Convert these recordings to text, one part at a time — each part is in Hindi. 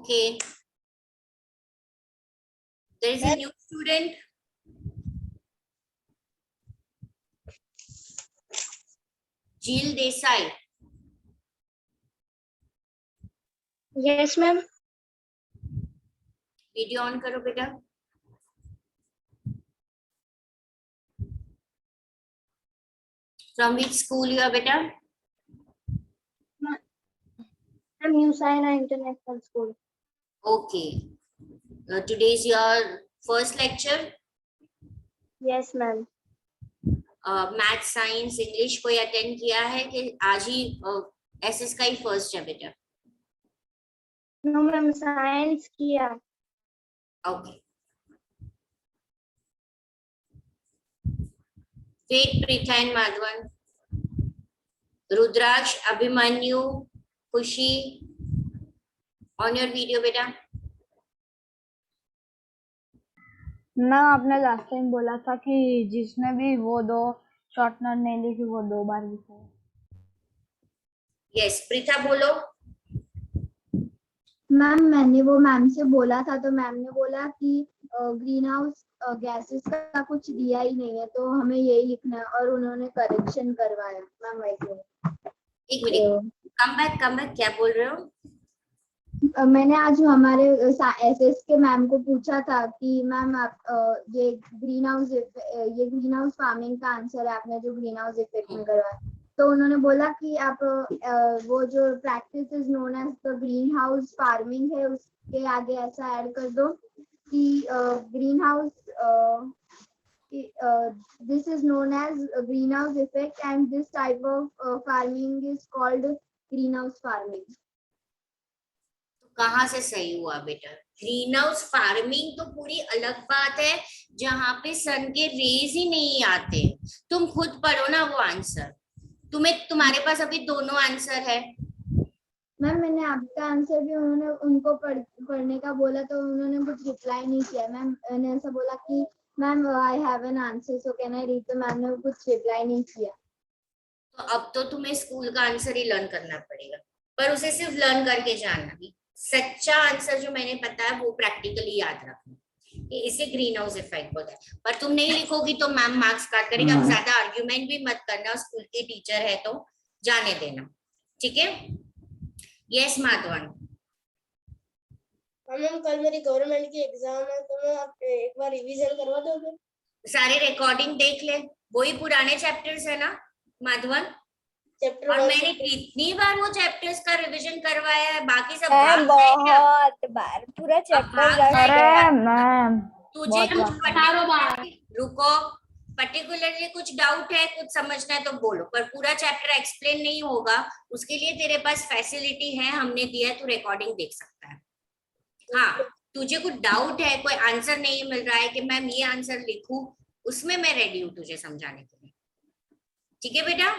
Okay. There is a new student. Jill Desai. Yes, ma'am. Video on करो बेटा. From which school you are beta? I'm New Science International School. Okay. Today is your first lecture. Yes, ma'am. Math science English कोई अटेंड किया है कि आज ही एसएस का ही फर्स्ट है बेटा? No, ma'am. Science किया. Okay. Ved, Preetha and Madhavan, Rudraksh, Abhimanyu, Khushi, on your video बेटा. मैम आपने लास्ट टाइम बोला था कि जिसने भी वो दो शॉर्ट नोट नहीं लिखी वो 2 बार लिखे. यस, प्रीथा बोलो. मैम मैंने वो मैम से बोला था तो मैम ने बोला कि ग्रीन हाउस गैसेस का कुछ दिया ही नहीं है तो हमें यही लिखना है और उन्होंने करेक्शन करवाया. मैम वैसे एक मिनट, कम बैक, क्या बोल रहे हो? मैंने आज हमारे एसएस के मैम को पूछा था कि मैम आप ये ग्रीन हाउस फार्मिंग का आंसर है आपने जो ग्रीन हाउस इफेक्ट में करवाया. तो उन्होंने बोला कि आप वो जो practice is known as the greenhouse farming है उसके आगे ऐसा ऐड कर दो कि greenhouse this is known as greenhouse effect and this type of farming is called greenhouse farming. कहाँ से सही हुआ बेटा? ग्रीन हाउस फार्मिंग तो पूरी अलग बात है जहाँ पे सन के रेज ही नहीं आते. तुम खुद पढ़ो ना वो आंसर. तुम्हारे पास अभी दोनों आंसर है. मैम मैंने आपका आंसर भी उनको पढ़ने का बोला तो उन्होंने कुछ रिप्लाई नहीं किया. मैम मैंने ऐसा बोला कि ma'am I have an answer so can I read. तो मैम ने कुछ रिप्लाई नहीं किया. तो अब तो तुम्हें स्कूल का आंसर ही लर्न करना पड़ेगा, पर उसे सिर्फ लर्न करके जानना. भी सच्चा आंसर जो मैंने बताया वो प्रैक्टिकली याद रखना. इसे ग्रीन हाउस इफेक्ट बोलते हैं. पर तुम नहीं लिखोगी तो मैम मार्क्स काट करेगी. अब ज्यादा आर्ग्यूमेंट भी मत करना, स्कूल की टीचर है तो जाने देना. ठीक है? यस माधवन. मैम कल मेरी गवर्नमेंट की एग्जाम है तो मैं एक बार रिवीजन करवा दोगे? सारे रिकॉर्डिंग देख ले. वही पुराने चैप्टर्स है ना माधवन? चैप्टर और मैंने कितनी बार वो चैप्टर्स का रिवीजन करवाया है. बाकी सब बहुत बार पूरा चैप्टर. मैम तुझे कुछ रुको, पर्टिकुलरली कुछ डाउट है, कुछ समझना है तो बोलो, पर पूरा चैप्टर एक्सप्लेन नहीं होगा. उसके लिए तेरे पास फैसिलिटी है, हमने दिया है, तू रिकॉर्डिंग देख सकता है. हाँ, तुझे कुछ डाउट है, कोई आंसर नहीं मिल रहा है कि मैम ये आंसर लिखूं, उसमें मैं रेडी हूँ तुझे समझाने के लिए. ठीक है बेटा?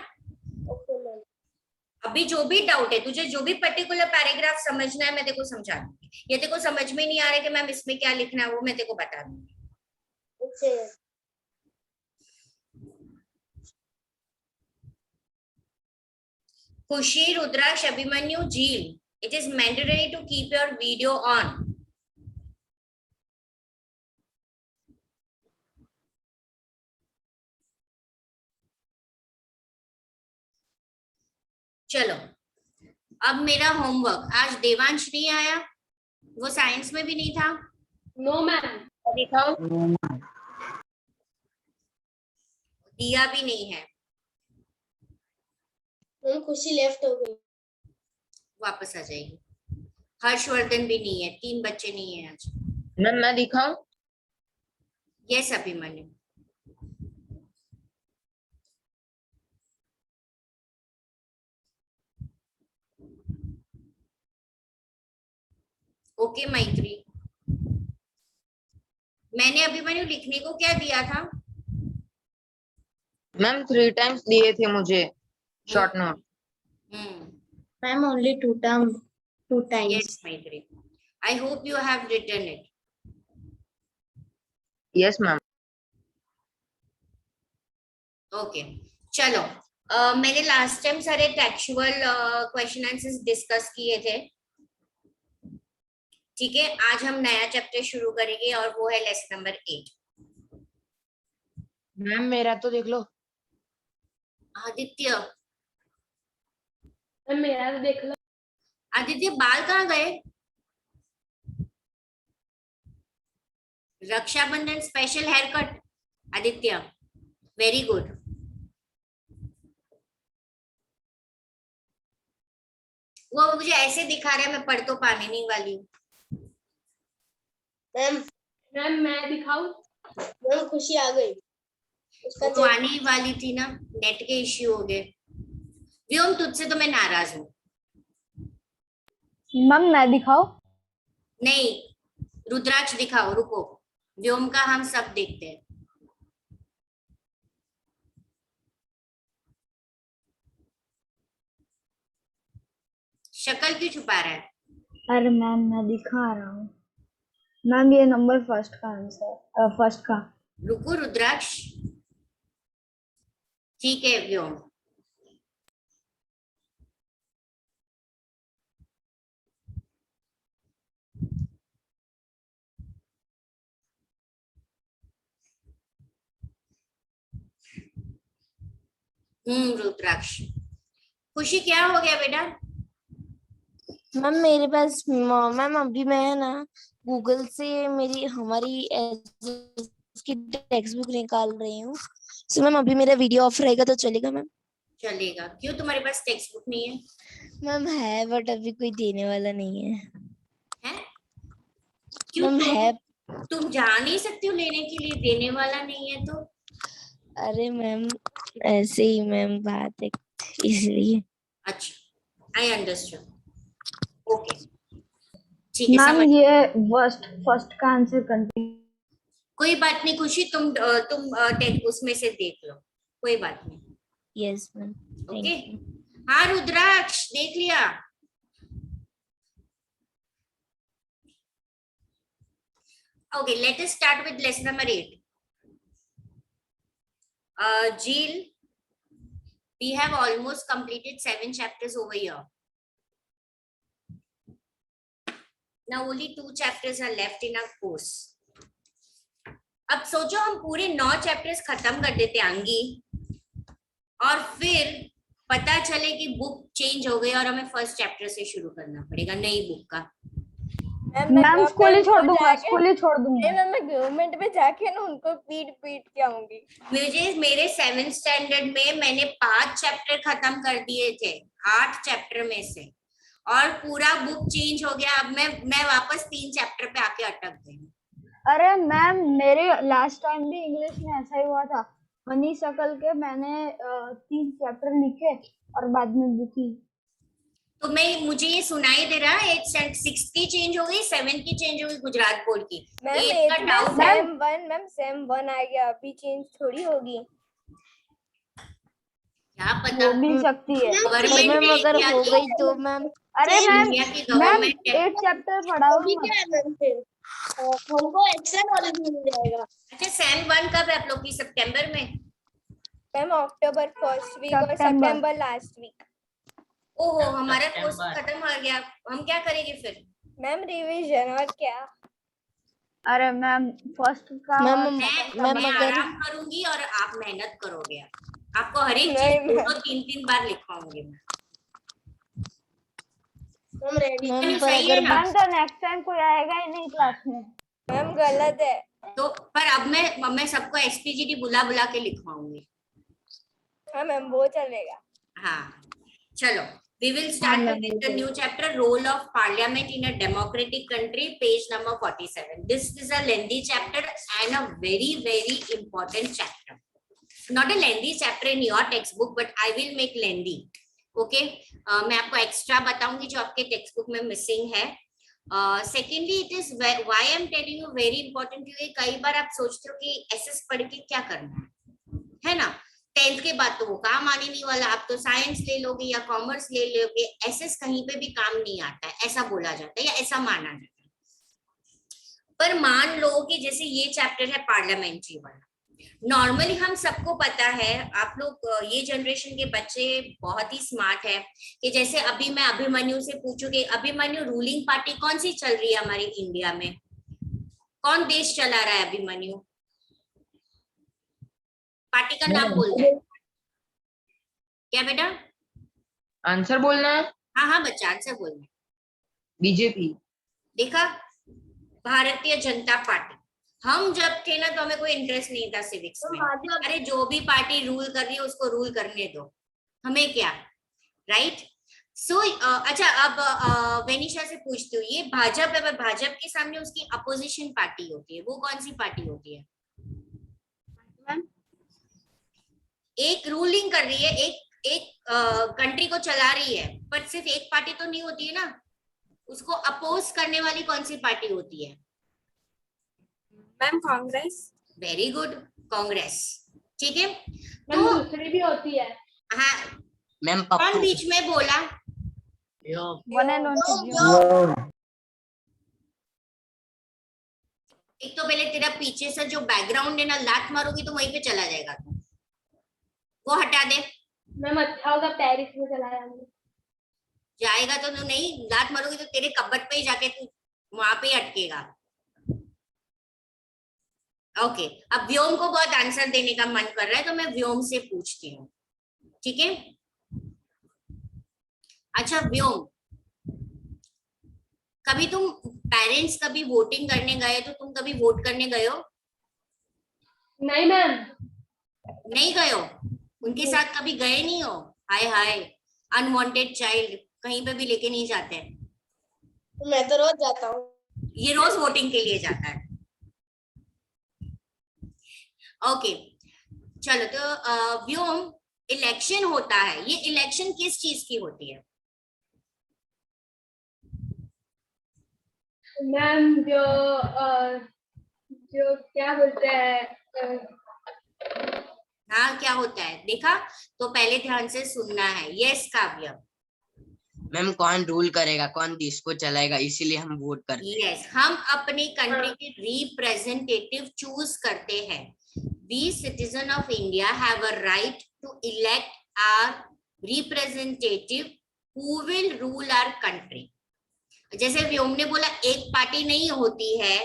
अभी जो भी डाउट है तुझे, जो भी पर्टिकुलर पैराग्राफ समझना है, मैं तेरे को समझा दूंगी. ये तेरे को समझ में नहीं आ रहा है कि मैम इसमें क्या लिखना है, वो मैं तेरे को बता दूंगी. खुशी, रुद्राक्ष, अभिमन्यु, झील, it is mandatory to keep your video on. चलो, अब मेरा होमवर्क. आज देवांश नहीं आया, वो साइंस में भी नहीं था. No ma'am. दिखाओ. दिया भी नहीं है. खुशी लेफ्ट हो गई. वापस आ जाएगी. हर्षवर्धन भी नहीं है. 3 बच्चे नहीं है आज. मैम मैं दिखाऊं? यस अभिमन्यु. ओके मैत्री. मैंने अभिमन्यु लिखने को क्या दिया था? मैम 3 टाइम्स दिए थे मुझे short note. Ma'am only 2 times. Yes मैत्री. I hope you have written it. Yes ma'am. Okay चलो. मैंने लास्ट टाइम सारे टेक्सचुअल क्वेश्चन आंसर्स डिस्कस किए थे. ठीक है, आज हम नया चैप्टर शुरू करेंगे और वो है लेसन नंबर 8। मैम मेरा तो देख लो। आदित्य, मेरा तो देख लो। आदित्य बाल कहाँ गए? Rakshabandhan special haircut Aditya, very good. वो मुझे ऐसे दिखा रहा है, मैं पढ़ तो पाने नहीं वाली हूँ। मैम मैं दिखाऊं? मैम खुशी आ गई, उसका वो आने ही वाली थी ना, नेट के इश्यू हो गए। व्योम तुझसे तो मैं नाराज हूँ। मैम मैं दिखाओ? नहीं, रुद्राक्ष दिखाओ, रुको। व्योम का हम सब देखते हैं। शक्ल क्यों छुपा रहा है? अरे मैम मैं दिखा रहा हूँ मैम, ये नंबर फर्स्ट का आंसर, फर्स्ट का। रुको रुद्राक्ष, ठीक है व्योम। रुद्राक्ष। खुशी क्या हो गया बेटा? मैम मेरे पास मैम अभी मैं है ना गूगल से हमारी की टेक्स्ट बुक निकाल रही हूँ। सो मैम अभी मेरा वीडियो ऑफ रहेगा तो चलेगा मैम? चलेगा। क्यों, तुम्हारे पास टेक्स्ट बुक नहीं है? मैम है बट अभी कोई देने वाला नहीं है। हैं? क्यों, मैम है। तुम जा नहीं सकती हो लेने के लिए, देने वाला नहीं है तो? अरे मैम ऐसे ही मैम बात है इसलिए। अच्छा, आई अंडरस्टूड। ओके, ठीक है, मैम समझ। ये फर्स्ट का आंसर कंटिन्यू। कोई बात नहीं खुशी, तुम उसमें से देख लो, कोई बात नहीं। Yes ma'am, okay. Thank you. हाँ रुद्राक्ष, देख लिया? Okay, let us start with lesson number 8. Jill, we have almost completed 7 chapters over here. Now only 2 chapters are left in our course. अब सोचो हम पूरे 9 चैप्टर्स खत्म कर देते आंगी, और फिर पता चले कि बुक चेंज हो गई और हमें फर्स्ट चैप्टर से शुरू करना पड़ेगा नई बुक का। मैम स्कूल ही छोड़ दूंगा, स्कूल ही छोड़ दूंगा। मैं गवर्नमेंट में जाके ना उनको पीट के आऊंगी। मेरे 7th स्टैंडर्ड में मैंने 5 चैप्टर खत्म कर दिए थे 8 चैप्टर में से, और पूरा बुक चेंज हो गया। अब मैं वापस 3 चैप्टर पे आके अटक गई। अरे मैम मेरे लास्ट टाइम भी इंग्लिश में ऐसा ही हुआ था। हनी शकल के मैंने 3 चैप्टर लिखे और बाद में बुक ही। तो मुझे ये सुनाई दे रहा है 8th 6th की चेंज हो गई, 7th की चेंज हो गई गुजरात बोर्ड की। मैम का डाउट है। सेम 1 आ गया, अभी चेंज थोड़ी होगी। क्या पता, हो भी सकती है। गवर्नमेंट मैम ने अगर क्या हो किया? गई तो मैम। अरे मैम इंडिया की मैम गवर्नमेंट है। 8 चैप्टर पढ़ाओ अभी मत। क्या है मैम? फिर हमको एक्स्ट्रा नॉलेज मिल जाएगा। अच्छा, सैम 1 कब है आप लोग की? सितंबर में? मैम अक्टूबर फर्स्ट वीक और सितंबर। सितंबर लास्ट वीक। ओहो, हमारा कोर्स खत्म हो गया, हम क्या करेंगे फिर? मैम रिवीजन और क्या। अरे मैम फर्स्ट का मैम, और मैं second का मैम मैं अगर आराम करूंगी और आप मेहनत करोगे। आपको हर एक नहीं, चीज 2-3 बार लिखवाऊंगी मैं। हम रेडी। मैम पर सही है अगर ना? मैम तो नेक्स्ट टाइम कोई आएगा ही नहीं क्लास में। मैम गलत है तो पर अब मैं सबको एसपीजीडी बुला बुला के लिखवाऊंगी। हाँ मैम वो चलेगा। हाँ, चलो, we will start with the new chapter, role of parliament in a democratic country, page number 47. This is a lengthy chapter and a very very important chapter. Not a lengthy chapter in your textbook, but I will make lengthy. Okay, मैं आपको एक्स्ट्रा बताऊंगी जो आपके टेक्स्ट बुक में मिसिंग है। Secondly, it is why I am telling you very important, क्योंकि कई बार आप सोचते हो कि एसएस पढ़ के क्या करना है ना? 10th के बाद तो वो काम आने नहीं वाला, आप तो साइंस ले लोगे या कॉमर्स ले लोगे, एसएस कहीं पे भी काम नहीं आता है, ऐसा बोला जाता है या ऐसा माना जाता है। पर मान लो कि जैसे ये चैप्टर है पार्लियामेंट्री वाला, नॉर्मली हम सबको पता है, आप लोग ये जनरेशन के बच्चे बहुत ही स्मार्ट है, कि जैसे अभी मैं अभिमन्यु से पूछूं कि अभिमन्यु रूलिंग पार्टी कौन सी चल रही है हमारी इंडिया में, कौन देश चला रहा है अभिमन्यु, पार्टी का नाम बोलना है क्या बेटा? आंसर बोलना है। हाँ हाँ बच्चा आंसर बोलना है। बीजेपी। देखा, भारतीय जनता पार्टी। हम जब थे ना तो हमें कोई इंटरेस्ट नहीं था सिविक्स में, अरे जो भी पार्टी रूल कर रही है उसको रूल करने दो, हमें क्या, राइट? सो अच्छा, अब वेनिशा से पूछती हूँ, ये भाजपा है, भाजपा के सामने उसकी अपोजिशन पार्टी होती है, वो कौन सी पार्टी होती है? एक रूलिंग कर रही है, एक कंट्री को चला रही है, पर सिर्फ एक पार्टी तो नहीं होती है ना, उसको अपोज करने वाली कौन सी पार्टी होती है? Ma'am Congress. Very good, Congress. ठीक है, मैम तो दूसरी भी होती है। हाँ, मैम कौन बीच में बोला? One and only. एक तो पहले तेरा पीछे से जो बैकग्राउंड है ना, लात मारोगी तो वहीं पे चला जाएगा तू, वो हटा दे। मैम अच्छा होगा पेरिस में चला जाऊंगी। जाएगा तो तू नहीं, लात मारोगी तो तेरे कब्बट पे ही जाके तू वहां पे ही अटकेगा। ओके, अब व्योम को बहुत आंसर देने का मन कर रहा है तो मैं व्योम से पूछती हूँ, ठीक है? अच्छा व्योम, कभी तुम पेरेंट्स कभी वोटिंग करने गए तो तुम कभी वोट करने गए हो? नहीं मैम। नहीं गए हो, उनके साथ कभी गए नहीं हो? हाय हाय, अनवांटेड चाइल्ड, कहीं पे भी लेके नहीं जाते। मैं तो रोज जाता हूँ। ये रोज वोटिंग के लिए जाता है। ओके चलो, तो व्योम, इलेक्शन होता है, ये इलेक्शन किस चीज की होती है? मैम जो क्या बोलते हैं, हाँ क्या होता है, देखा? तो पहले ध्यान से सुनना है। यस काव्य। मैम कौन रूल करेगा, कौन देश को चलाएगा, इसीलिए हम वोट करते हैं। यस, हम अपनी कंट्री के रिप्रेजेंटेटिव चूज करते हैं। We citizen of India have a right to elect our representative who will rule our country. जैसे व्योम ने बोला एक पार्टी नहीं होती है,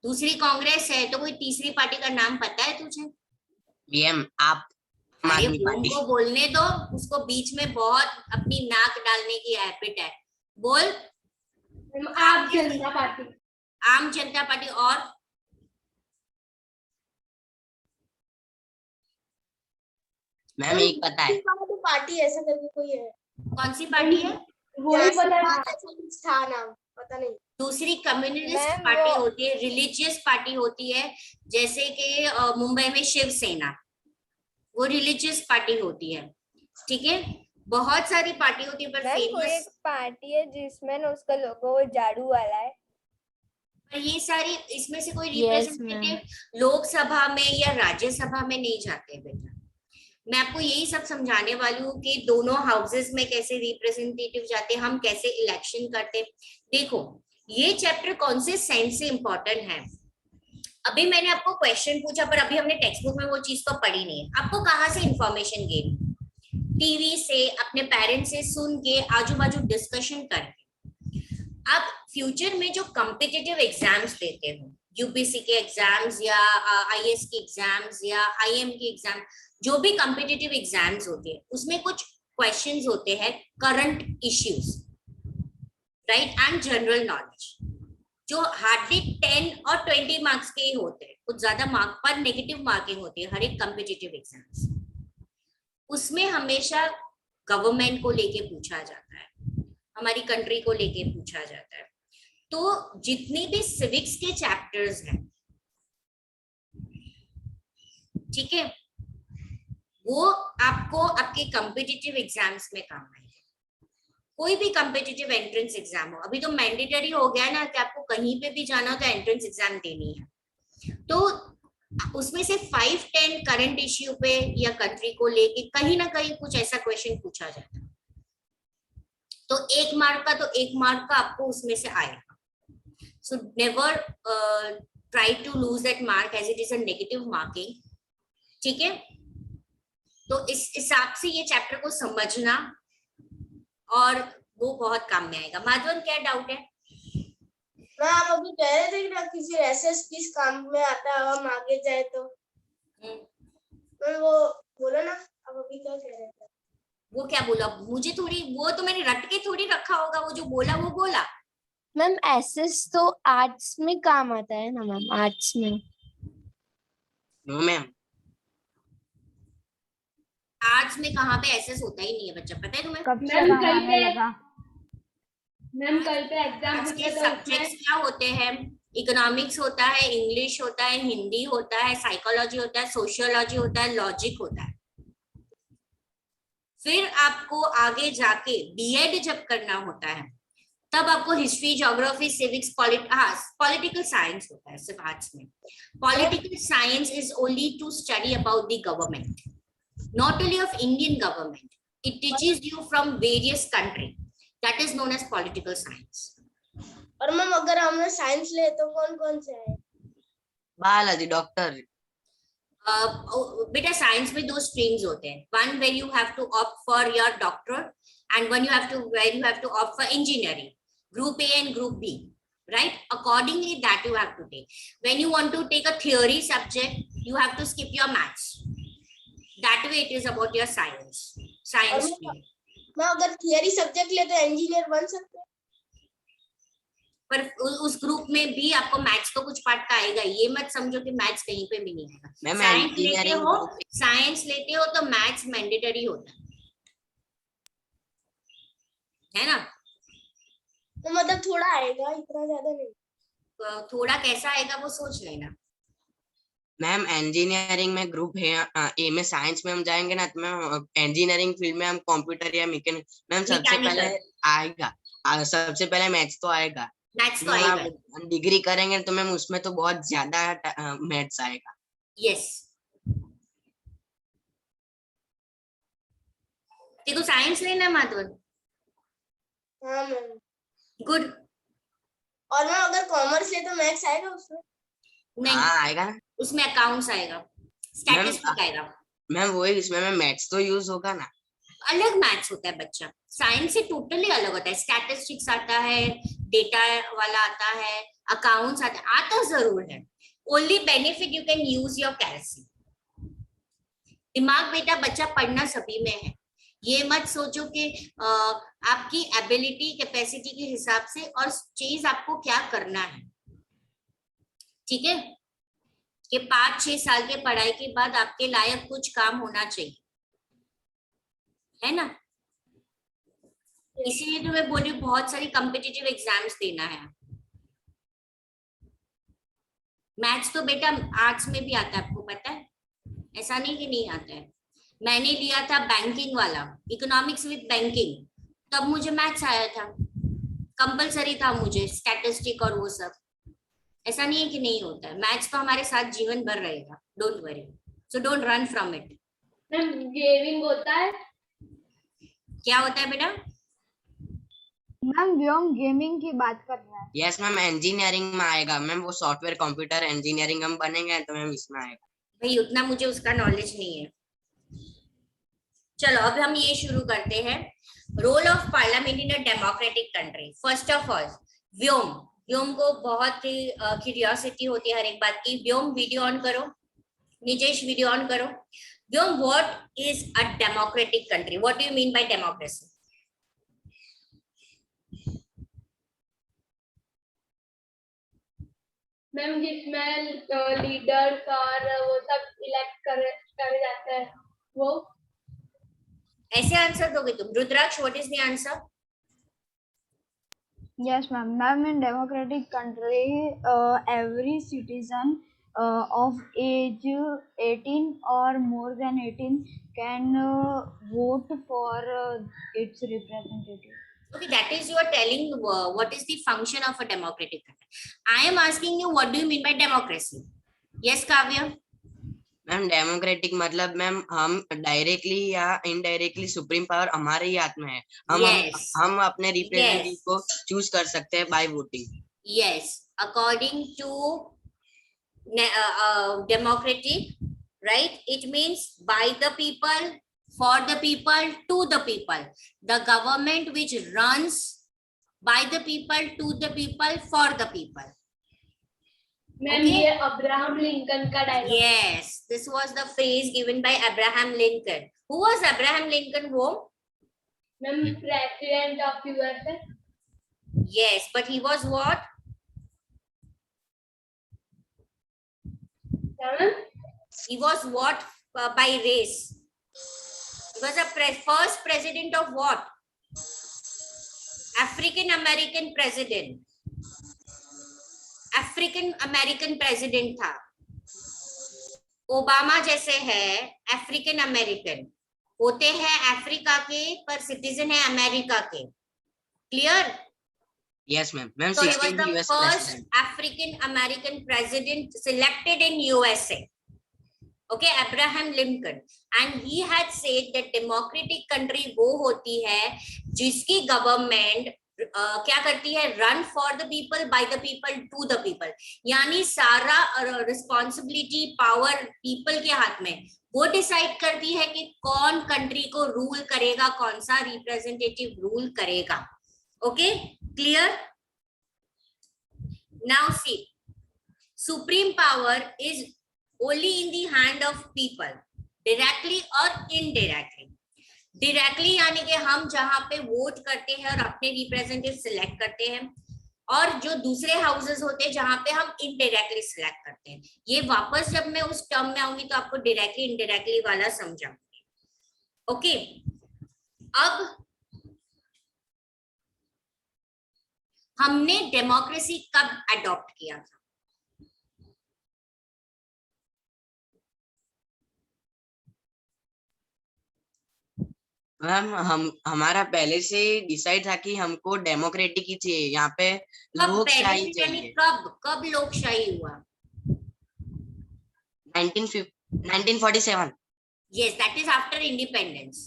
दूसरी कांग्रेस है, तो कोई तीसरी पार्टी का नाम पता है तुझे? मैम आप अरे व्योम को बोलने दो, उसको बीच में बहुत अपनी नाक डालने की हैबिट है। बोल। आम जनता पार्टी। आम जनता पार्टी। और मैम एक पता है, पार्टी ऐसा करके कोई है। कौन सी पार्टी है? वही पता है, था नाम पता नहीं। दूसरी कम्युनिस्ट मैम, पार्टी वो- होती है, रिलीजियस पार्टी होती है, जैसे कि मुंबई में शिवसेना, वो रिलीजियस पार्टी होती है। ठीक है, बहुत सारी पार्टी होती है, पर मैम कोई फेमस। एक पार्टी है जिसमें ना उसका लोगो वो झाड़ू वाला है। पर ये सारी, इसमें से कोई Yes, रिप्रेजेंटेटिव लोकसभा में या राज्यसभा में नहीं जाते बेटा। मैं आपको यही सब समझाने वाली हूँ कि दोनों हाउसेस में कैसे रिप्रेजेंटेटिव जाते, हम कैसे इलेक्शन करते। देखो, ये चैप्टर कौन से सेंस से इंपॉर्टेंट है? अभी मैंने आपको क्वेश्चन पूछा, पर अभी हमने टेक्स्ट बुक में वो चीज तो पढ़ी नहीं है। आपको कहाँ से इंफॉर्मेशन गेन? टीवी से, अपने पेरेंट्स से सुन के, आजू बाजू डिस्कशन करके। आप फ्यूचर में जो कॉम्पिटिटिव एग्जाम्स देते हो, यूपीएससी के एग्जाम्स या आईएएस के एग्जाम्स या आईएम के एग्जाम, जो भी कॉम्पिटिटिव एग्जाम्स होते हैं, उसमें कुछ क्वेश्चंस होते हैं current issues, right, and general knowledge, जो हार्डली 10 और 20 मार्क्स के ही होते हैं, कुछ ज्यादा मार्क पर नेगेटिव मार्किंग होती है हर एक कॉम्पिटिटिव एग्जाम्स। उसमें हमेशा गवर्नमेंट को लेके पूछा जाता है, हमारी कंट्री को लेके पूछा जाता है। तो जितनी भी सिविक्स के चैप्टर्स हैं, ठीक है, वो आपको आपके कॉम्पिटिटिव एग्जाम्स में काम आएंगे। कोई भी कॉम्पिटिटिव एंट्रेंस एग्जाम हो, अभी तो मैंडेटरी हो गया ना कि आपको कहीं पे भी जाना हो तो एंट्रेंस एग्जाम देनी है, तो उसमें से 5-10 करंट इश्यू पे या कंट्री को लेके कहीं ना कहीं कुछ ऐसा क्वेश्चन पूछा जाता है। तो 1 मार्क का, तो 1 मार्क का आपको उसमें से आएगा। So never try to lose that mark as it is a negative marking. ठीक है, तो इस हिसाब से ये चैप्टर को समझना और वो बहुत काम में आएगा। माधवन क्या डाउट है? मैं आप अभी कह रहे थे कि ना किसी एसएस किस काम में आता है, हम आगे जाए तो मैं वो बोलो ना, आप अभी क्या कह रहे थे? वो क्या बोला? मुझे थोड़ी, वो तो मैंने रट के थोड़ी रखा होगा, वो जो बोला वो बोला। मैम एसएस तो आर्ट्स में काम आता है ना मैम, आर्ट्स में। नो मैम, आर्ट्स में कहाँ पे एसएस होता ही नहीं है बच्चा, पता है तुम्हें? कब से काम आने लगा? मैम कल पे एग्जाम आर्ट्स के होता है तो सब्जेक्ट्स क्या होते हैं? इकोनॉमिक्स होता है, इंग्लिश होता है, हिंदी होता है, साइकोलॉजी होता है, सोशियोलॉजी होता है, लॉजिक होता है। फिर आपको आगे जाके बीएड जब करना होता है तब आपको history, geography, civics, political science होता है सिर्फ आर्ट्स में। Political science is only to study about the government, not only of Indian government. It teaches you from various country. That is known as political science. और मैम अगर हमने साइंस ले तो कौन कौन से है? Biology, doctor. बेटा साइंस में दो स्ट्रीम्स होते हैं, one where you have to opt for your doctor and one where you have to opt for engineering, group A and group B, right? Accordingly that you have to take. When you want to take a theory subject, you have to skip your maths. That way it is about your science stream. मैं अगर थियरी सब्जेक्ट ले तो इंजीनियर बन सकते हैं? पर उस ग्रुप में भी आपको मैथ्स तो कुछ पार्ट का आएगा, ये मत समझो कि मैथ्स कहीं पे भी नहीं आएगा। मैम साइंस लेते हो तो मैथ्स मैंडेटरी होता है ना? तो मतलब थोड़ा आएगा, इतना ज्यादा नहीं। तो थोड़ा कैसा आएगा वो सोच लेना। मैम इंजीनियरिंग में ग्रुप है, ए में साइंस में हम जाएंगे ना तो मैम इंजीनियरिंग फील्ड में हम कंप्यूटर या मैकेनिक, मैम सबसे पहले आएगा, सबसे पहले मैथ्स तो आएगा। मैथ्स तो आएगा। हम डिग्री करेंगे तो मैम उसमें तो बहुत ज्यादा मैथ्स आएगा। यस, देखो साइंस लेना माधवन। हाँ मैम। गुड। और मैम अगर कॉमर्स ले तो मैथ्स आएगा उसमें? नहीं, हाँ आएगा ना, उसमें अकाउंट्स आएगा, स्टैटिस्टिक्स आएगा। मैम वही, इसमें मैम मैथ्स तो यूज होगा ना। अलग मैथ्स होता है बच्चा, साइंस से टोटली अलग होता है। स्टैटिस्टिक्स आता है, डेटा वाला आता है, अकाउंट्स आता जरूर है। Only benefit you can use your currency. दिमाग बेटा बच्चा पढ़ना सभी में है, ये मत सोचो कि आपकी एबिलिटी कैपेसिटी के हिसाब से और चीज आपको क्या करना है, ठीक है? कि 5-6 साल के पढ़ाई के बाद आपके लायक कुछ काम होना चाहिए, है ना? इसीलिए तो मैं बोली बहुत सारी कॉम्पिटिटिव एग्जाम्स देना है। मैथ्स तो बेटा आर्ट्स में भी आता है, आपको पता है, ऐसा नहीं कि नहीं आता है। मैंने लिया था बैंकिंग वाला, इकोनॉमिक्स विद बैंकिंग, तब मुझे मैथ्स आया था, कंपलसरी था मुझे स्टैटिस्टिक और वो सब। ऐसा नहीं है कि नहीं होता है, मैथ्स तो हमारे साथ जीवन भर रहेगा, don't worry, so don't run from it. Ma'am gaming होता है? क्या होता है बेटा? मैम व्योम गेमिंग की बात कर रहा है। यस मैम, इंजीनियरिंग में आएगा मैम, वो सॉफ्टवेयर कंप्यूटर इंजीनियरिंग हम बनेंगे तो मैम इसमें आएगा। भाई उतना मुझे उसका नॉलेज नहीं है। चलो अब हम ये शुरू करते हैं, role of parliament in a democratic country. First of all Vyom, Vyom को बहुत ही क्यूरियोसिटी होती है हर एक बात की। व्योम वीडियो ऑन करो, निजेश वीडियो ऑन करो। Vyom, what is a democratic country? What do you mean by democracy? Ma'am जिसमें लीडर्स और वो सब इलेक्ट करे जाते हैं, वो ऐसे आंसर दोगे तुम? Rudraksh, what is the answer? Yes, ma'am. Ma'am, in democratic country, every citizen of age 18 or more than 18 can vote for its representative. Okay, that is you are telling what is the function of a democratic country. I am asking you, what do you mean by democracy? Yes, Kavya? Ma'am democratic मतलब मैम हम डायरेक्टली या इनडायरेक्टली सुप्रीम पावर हमारे ही हाथ में है। हम अपने रिप्रेजेंटेटिव को चूज कर सकते हैं by voting. Yes, according to democratic, right? It means by the people, for the people, to the people. The government which runs by the people, to the people, for the people. Ma'am Okay. ये अब्राहम लिंकन का dialogue. Yes, this was the phrase given by Abraham Lincoln. Who was Abraham Lincoln? Wo? Ma'am president of USA. Yes, but he was what? He was what by race? He was a first president of what? African American president. African American president था. ओबामा जैसे है अफ्रीकन अमेरिकन, होते हैं अफ्रीका के पर सिटीजन है अमेरिका के. Clear? Yes, ma'am. Ma'am, So he was 16th the US first president. African American president selected in USA. Okay, Abraham Lincoln. And he had said that democratic country वो होती है जिसकी गवर्नमेंट क्या करती है? Run for the people, by the people, to the people. यानी सारा रिस्पॉन्सिबिलिटी पावर पीपल के हाथ में. वो डिसाइड करती है कि कौन कंट्री को रूल करेगा, कौन सा रिप्रेजेंटेटिव रूल करेगा. Okay, clear? Now see, supreme power is only in the hand of people, directly or indirectly. Directly यानी कि हम जहां पे वोट करते हैं और अपने रिप्रेजेंटेटिव सिलेक्ट करते हैं, और जो दूसरे हाउसेस होते हैं जहां पे हम इनडायरेक्टली सिलेक्ट करते हैं. ये वापस जब मैं उस टर्म में आऊंगी तो आपको डायरेक्टली इनडायरेक्टली वाला समझाऊंगी. ओके, अब हमने डेमोक्रेसी कब अडॉप्ट किया था? मैम हमारा पहले से डिसाइड था कि हमको डेमोक्रेटिक ही चाहिए, यहाँ पे लोकशाही चाहिए. कब लोकशाही हुआ? 1947. Yes, that is after independence.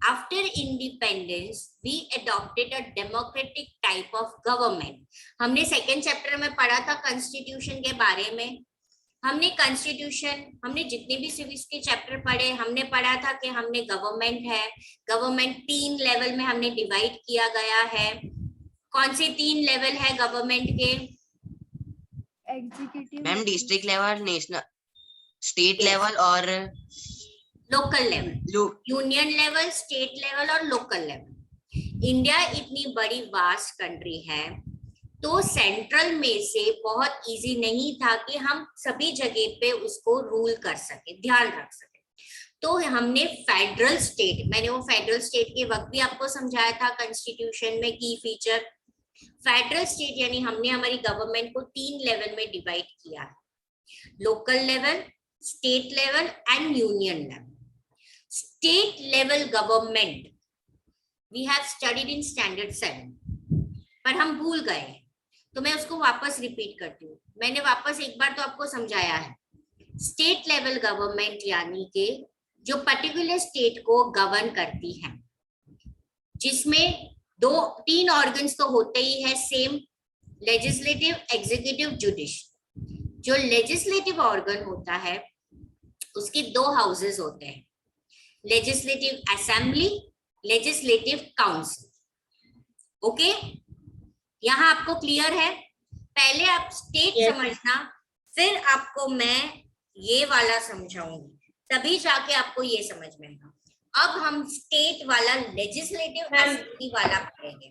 After independence, we adopted a democratic type of government. हमने सेकेंड चैप्टर में पढ़ा था कॉन्स्टिट्यूशन के बारे में. हमने कॉन्स्टिट्यूशन, हमने जितने भी सिविक्स के चैप्टर पढ़े, हमने पढ़ा था कि हमने गवर्नमेंट है, गवर्नमेंट 3 लेवल में हमने डिवाइड किया गया है. कौन से 3 लेवल है गवर्नमेंट के? Executive. Ma'am district level, national, state level और local level. Union level, state level और लोकल लेवल. इंडिया इतनी बड़ी वास्ट कंट्री है तो सेंट्रल में से बहुत इजी नहीं था कि हम सभी जगह पे उसको रूल कर सके, ध्यान रख सके. तो हमने फेडरल स्टेट, मैंने वो फेडरल स्टेट के वक्त भी आपको समझाया था कॉन्स्टिट्यूशन में की फीचर. फेडरल स्टेट यानी हमने हमारी गवर्नमेंट को 3 लेवल में डिवाइड किया है. Local level, state level and union level. State level government we have studied in standard 7, पर हम भूल गए, तो मैं उसको वापस रिपीट करती हूँ. मैंने वापस एक बार तो आपको समझाया है. स्टेट लेवल गवर्नमेंट यानी कि जो पर्टिकुलर स्टेट को गवर्न करती है, जिसमें 2-3 ऑर्गन्स तो होते ही है सेम, लेजिस्लेटिव, एग्जीक्यूटिव, जुडिशियल. जो लेजिस्लेटिव ऑर्गन होता है उसके 2 हाउसेस होते हैं, legislative assembly, legislative council. Okay, यहाँ आपको क्लियर है? पहले आप स्टेट समझना, फिर आपको मैं ये वाला समझाऊंगी, तभी जाके आपको ये समझ में आएगा. अब हम स्टेट वाला, लेजिस्लेटिव असेंबली वाला पढ़ेंगे.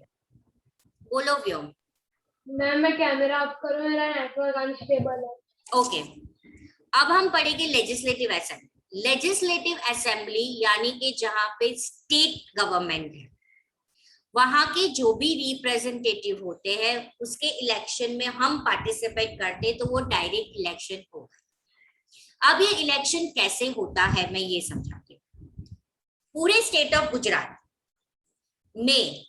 बोलो व्योम. मैम मैं कैमरा ऑफ करूं, मेरा नेटवर्क अनस्टेबल है. ओके, अब हम पढ़ेंगे लेजिस्लेटिव असेंबली. लेजिस्लेटिव असेंबली यानी कि जहां पे स्टेट गवर्नमेंट है, वहां के जो भी रिप्रेजेंटेटिव होते हैं उसके इलेक्शन में हम पार्टिसिपेट करते हैं, तो वो डायरेक्ट इलेक्शन होगा. अब ये इलेक्शन कैसे होता है मैं ये समझाती हूँ. पूरे स्टेट ऑफ गुजरात में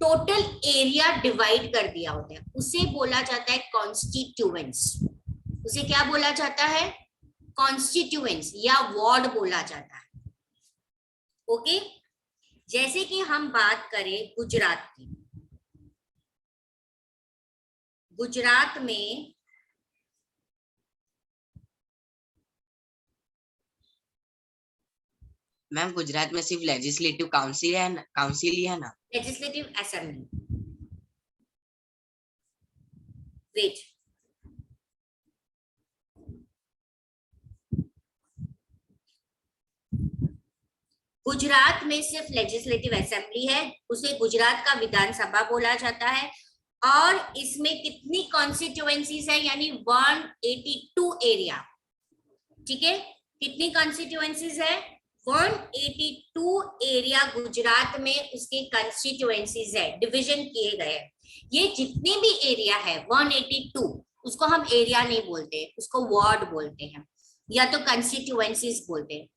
टोटल एरिया डिवाइड कर दिया होता है, उसे बोला जाता है कॉन्स्टिट्यूएंट्स. उसे क्या बोला जाता है? कॉन्स्टिट्यूएंट्स या वार्ड बोला जाता है. ओके, जैसे कि हम बात करें गुजरात की, गुजरात में मैम गुजरात में सिर्फ लेजिस्लेटिव काउंसिल ही है ना? लेजिस्लेटिव असेंबली, वेट, गुजरात में सिर्फ लेजिस्लेटिव असेंबली है, उसे गुजरात का विधानसभा बोला जाता है। और इसमें कितनी कॉन्स्टिट्यूएंसीज है, यानी 182 एरिया, ठीक है, कितनी कॉन्स्टिट्यूएंसीज है, 182 एरिया गुजरात में उसके कॉन्स्टिट्यूएंसीज है, डिवीजन किए गए। ये जितने भी एरिया है 182, उसको हम एरिया नहीं बोलते, उसको वार्ड बोलते हैं या तो कॉन्स्टिट्यूएंसीज बोलते हैं।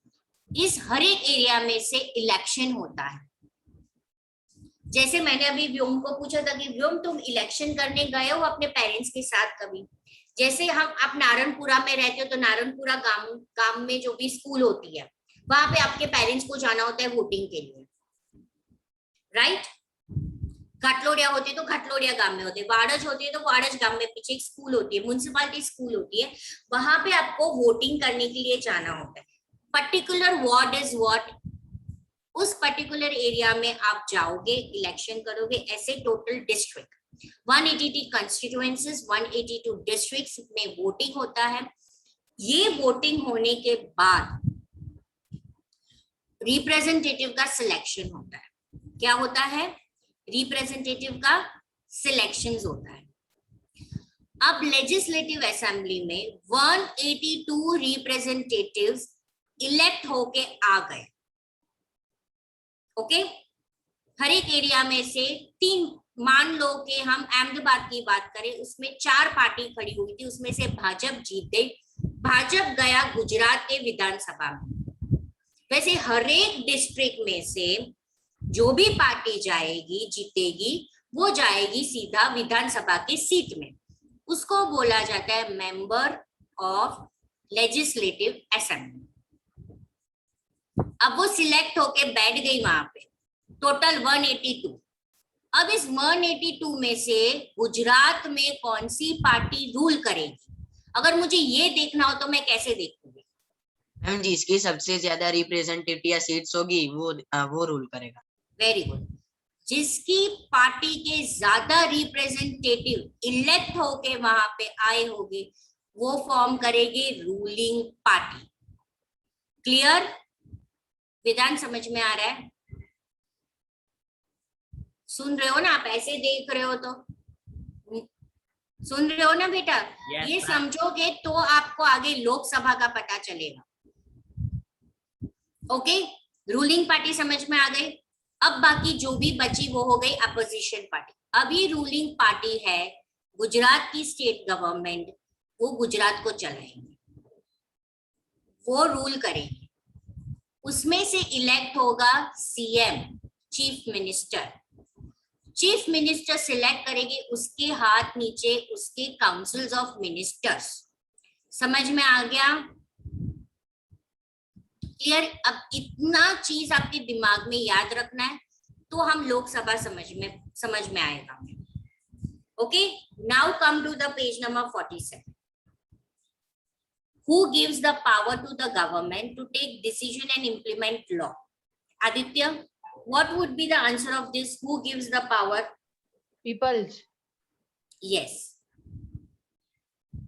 इस हर एक एरिया में से इलेक्शन होता है। जैसे मैंने अभी व्योम को पूछा था कि व्योम तुम इलेक्शन करने गए हो अपने पेरेंट्स के साथ कभी? जैसे आप नारायणपुरा में रहते हो तो नारायणपुरा गांव में जो भी स्कूल होती है वहां पे आपके पेरेंट्स को जाना होता है वोटिंग के लिए, राइट? घटलोडिया होती है तो घटलोडिया गांव में होती है, वाड़ज होती है तो वाड़ज गांव में पीछे एक स्कूल होती है, म्युनिसिपैलिटी स्कूल होती है, वहां पे आपको वोटिंग करने के लिए जाना होता है। पर्टिकुलर वार्ड इज व्हाट, उस पर्टिकुलर एरिया में आप जाओगे, इलेक्शन करोगे। ऐसे टोटल डिस्ट्रिक्ट 180 कंस्टिट्यूएंसीज, 182 डिस्ट्रिक्ट्स में वोटिंग होता है। ये वोटिंग होने के बाद रिप्रेजेंटेटिव का सिलेक्शन होता है। क्या होता है? रिप्रेजेंटेटिव का सिलेक्शन होता है। अब लेजिस्लेटिव असेंबली में 182 रिप्रेजेंटेटिव्स इलेक्ट होके आ गए, ओके? हर एक एरिया में से 3, मान लो कि हम अहमदाबाद की बात करें, उसमें 4 पार्टी खड़ी हुई थी, उसमें से भाजपा जीत गई, भाजपा गया गुजरात के विधानसभा में। वैसे हर एक डिस्ट्रिक्ट में से जो भी पार्टी जाएगी, जीतेगी, वो जाएगी सीधा विधानसभा की सीट में, उसको बोला जाता है मेंबर ऑफ लेजिस्लेटिव असेंबली। अब वो सिलेक्ट होके बैठ गई वहां पे, टोटल 182। अब इस 182 में से गुजरात में कौन सी पार्टी रूल करेगी, अगर मुझे ये देखना हो तो मैं कैसे देखूंगी? मैम जिसकी सबसे ज्यादा रिप्रेजेंटेटिव या सीट्स होगी वो रूल करेगा। Very good. जिसकी पार्टी के ज्यादा रिप्रेजेंटेटिव इलेक्ट होके वहां पे आए होंगे वो फॉर्म करेगी रूलिंग पार्टी। क्लियर? विधान समझ में आ रहा है? सुन रहे हो ना आप? ऐसे देख रहे हो तो सुन रहे हो ना बेटा? ये समझोगे तो आपको आगे लोकसभा का पता चलेगा। ओके, रूलिंग पार्टी समझ में आ गई। अब बाकी जो भी बची वो हो गई अपोजिशन पार्टी। अब ये रूलिंग पार्टी है गुजरात की स्टेट गवर्नमेंट, वो गुजरात को चलाएंगे, वो रूल करेंगे। उसमें से इलेक्ट होगा CM, chief minister. Chief minister select करेगी, उसके हाथ नीचे उसके काउंसिल्स ऑफ मिनिस्टर्स। समझ में आ गया? क्लियर? अब इतना चीज आपके दिमाग में याद रखना है तो हम लोकसभा समझ में आएगा। Okay, now come to the page number 47. Who gives the power to the government to take decision and implement law? Aditya, what would be the answer of this? Who gives the power? Peoples. Yes.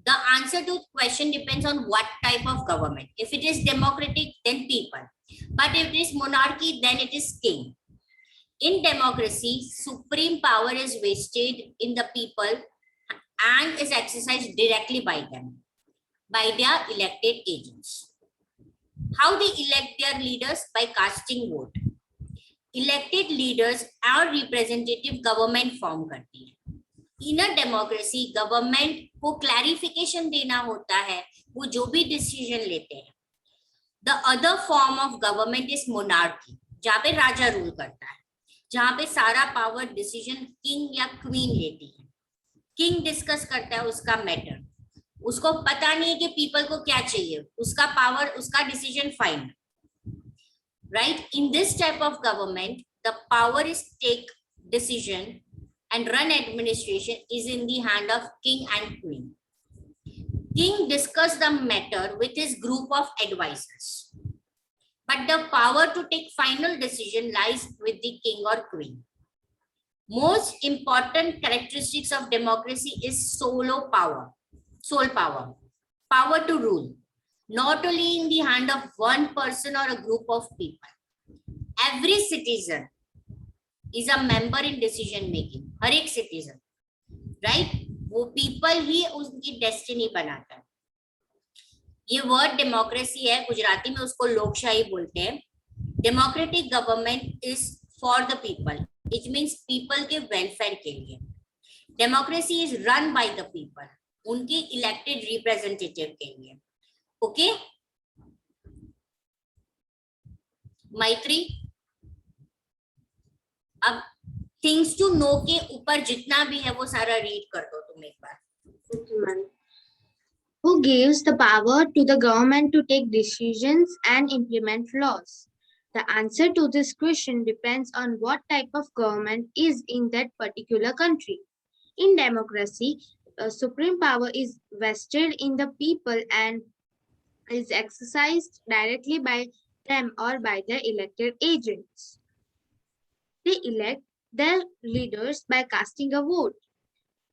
The answer to question depends on what type of government. If it is democratic, then people. But if it is monarchy, then it is king. In democracy, supreme power is vested in the people and is exercised directly by them, by their elected agents. How they elect their leaders? By casting vote. Elected leaders और representative government form करती है। In a democracy, government को clarification देना होता है, वो जो भी decision लेते हैं। The other form of government is monarchy, जहाँ पे राजा रूल करता है, जहाँ पे सारा पावर डिसीजन किंग या क्वीन लेती है। किंग डिस्कस करता है उसका मैटर, उसको पता नहीं है कि पीपल को क्या चाहिए, उसका पावर, उसका decision final, right? In this type of government the power is take decision and run administration is in the hand of king and queen. King discuss the matter with his group of advisors. but the power to take final decision lies with the king or queen. Most important characteristics of democracy is sole power, power to rule, not only in the hand of one person or a group of people. Every citizen is a member in decision making. हर एक citizen, right? वो people ही उसकी destiny बनाता है. ये word democracy है, गुजराती में उसको लोकशाही बोलते हैं. Democratic government is for the people. It means people के welfare के लिए. Democracy is run by the people. उनकी elected representative के लिए. Okay? मैत्री, अब थिंग्स टू नो के ऊपर जितना भी है वो सारा रीड कर दो तुम एक बार. Who gives the power to the government to take decisions and implement laws? The answer to this question depends on what type of government is in that particular country. In democracy, supreme power is vested in the people and is exercised directly by them or by their elected agents. They elect their leaders by casting a vote.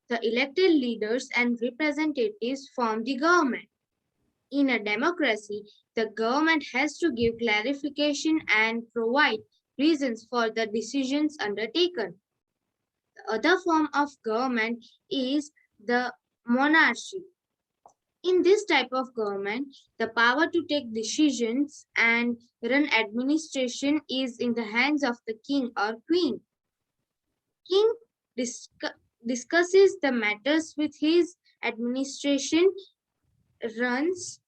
The elected leaders and representatives form the government. In a democracy, the government has to give clarification and provide reasons for the decisions undertaken. The other form of government is the monarchy. In this type of government, the power to take decisions and run administration is in the hands of the king or queen. King discusses the matters with his administration, runs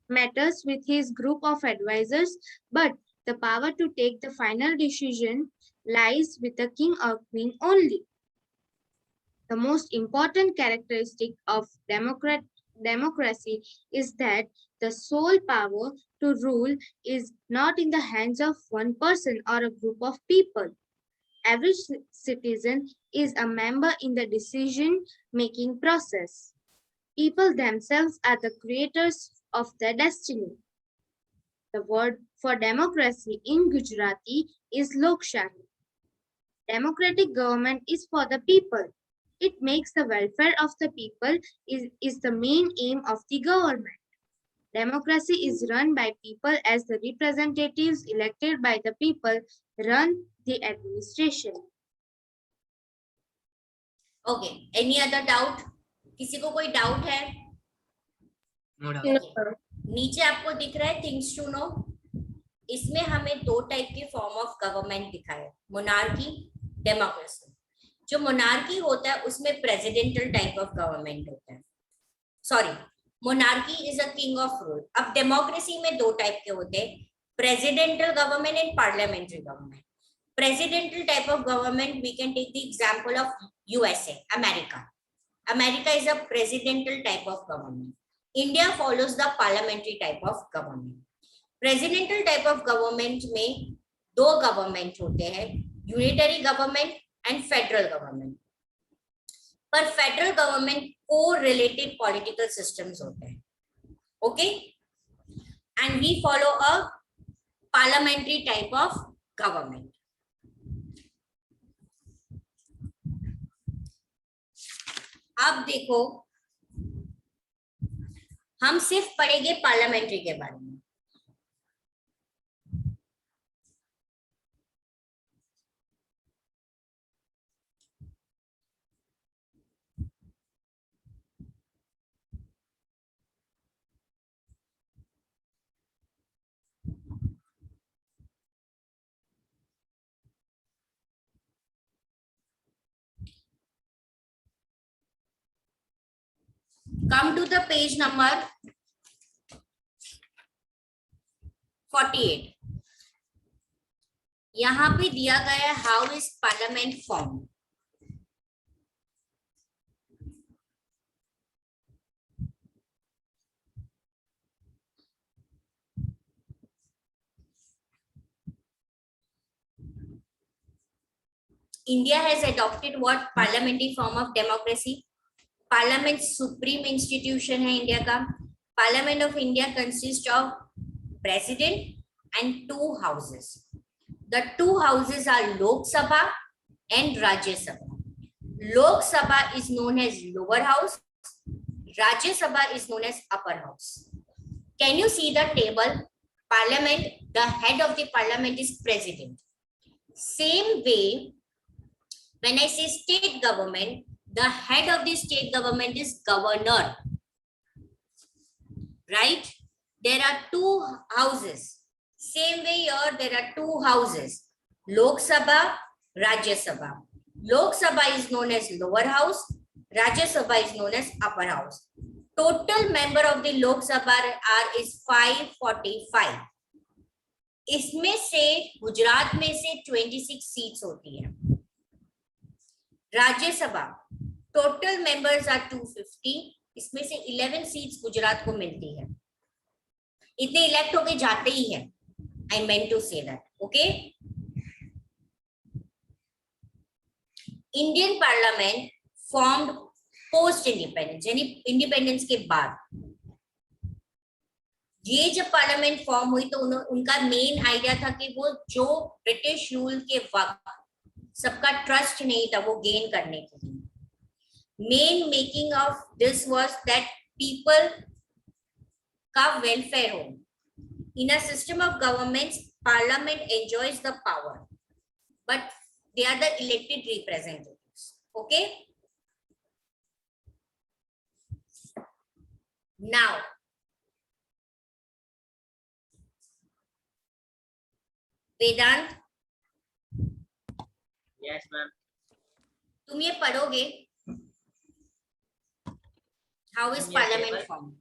matters with his group of advisors, but the power to take the final decision lies with the king or queen only. The most important characteristic of democracy is that the sole power to rule is not in the hands of one person or a group of people. Every citizen is a member in the decision-making process. People themselves are the creators of their destiny. The word for democracy in Gujarati is Lokshahi. Democratic government is for the people. It makes the welfare of the people is the main aim of the government. Democracy is run by people as the representatives elected by the people run the administration. Okay. Any other doubt? किसी को कोई doubt है? No doubt. नीचे आपको दिख रहा है थिंग्स टू नो. इसमें हमें दो टाइप के फॉर्म ऑफ गवर्नमेंट दिखाए, मोनार्की, डेमोक्रेसी. जो मोनार्की होता है उसमें प्रेसिडेंटल टाइप ऑफ गवर्नमेंट होता है. Sorry, monarchy is a king of rule. अब डेमोक्रेसी में दो टाइप के होते हैं, presidential government and parliamentary government. Presidential type of government, we can take the example of USA, America. America is a presidential type of government. India follows the parliamentary type of government. Presidential type of government में दो government होते हैं, unitary government and federal government. पर federal government co-related political systems होते हैं. Okay? And we follow a parliamentary type of government. अब देखो, हम सिर्फ पढ़ेंगे पार्लियामेंट्री के बारे में. Come to the page number 48. यहाँ पे दिया गया है how is parliament form. India has adopted what parliamentary form of democracy? Parliament supreme institution है इंडिया का. Parliament of India consists of president and 2 houses. The 2 houses are Lok Sabha and Rajya Sabha. Lok Sabha is known as lower house. Rajya Sabha is known as upper house. Can you see the table? Parliament, the head of the parliament is president. Same way, when I say state government, the head of the state government is governor. Right? There are 2 houses. Same way here, there are 2 houses. Lok Sabha, Rajya Sabha. Lok Sabha is known as lower house. Rajya Sabha is known as upper house. Total member of the Lok Sabha is 545. इसमें से गुजरात में से 26 सीट्स होती है. Rajya Sabha total members are 250. इसमें से 11 सीट्स गुजरात को मिलती है. इतने इलेक्ट होके जाते ही है. I meant to say that. Okay. Indian parliament formed post independence, यानी इंडिपेंडेंस के बाद. ये जब पार्लियामेंट फॉर्म हुई तो उनका मेन आइडिया था कि वो जो ब्रिटिश रूल के वक्त सबका ट्रस्ट नहीं था वो गेन करने के लिए. Main making of this was that people का वेलफेयर हो. In a system of governments parliament enjoys the power but they are the elected representatives. Okay. Now Vedant, yes ma'am. तुम ये पढ़ोगे हाउ इज पार्लियामेंट फॉर्म.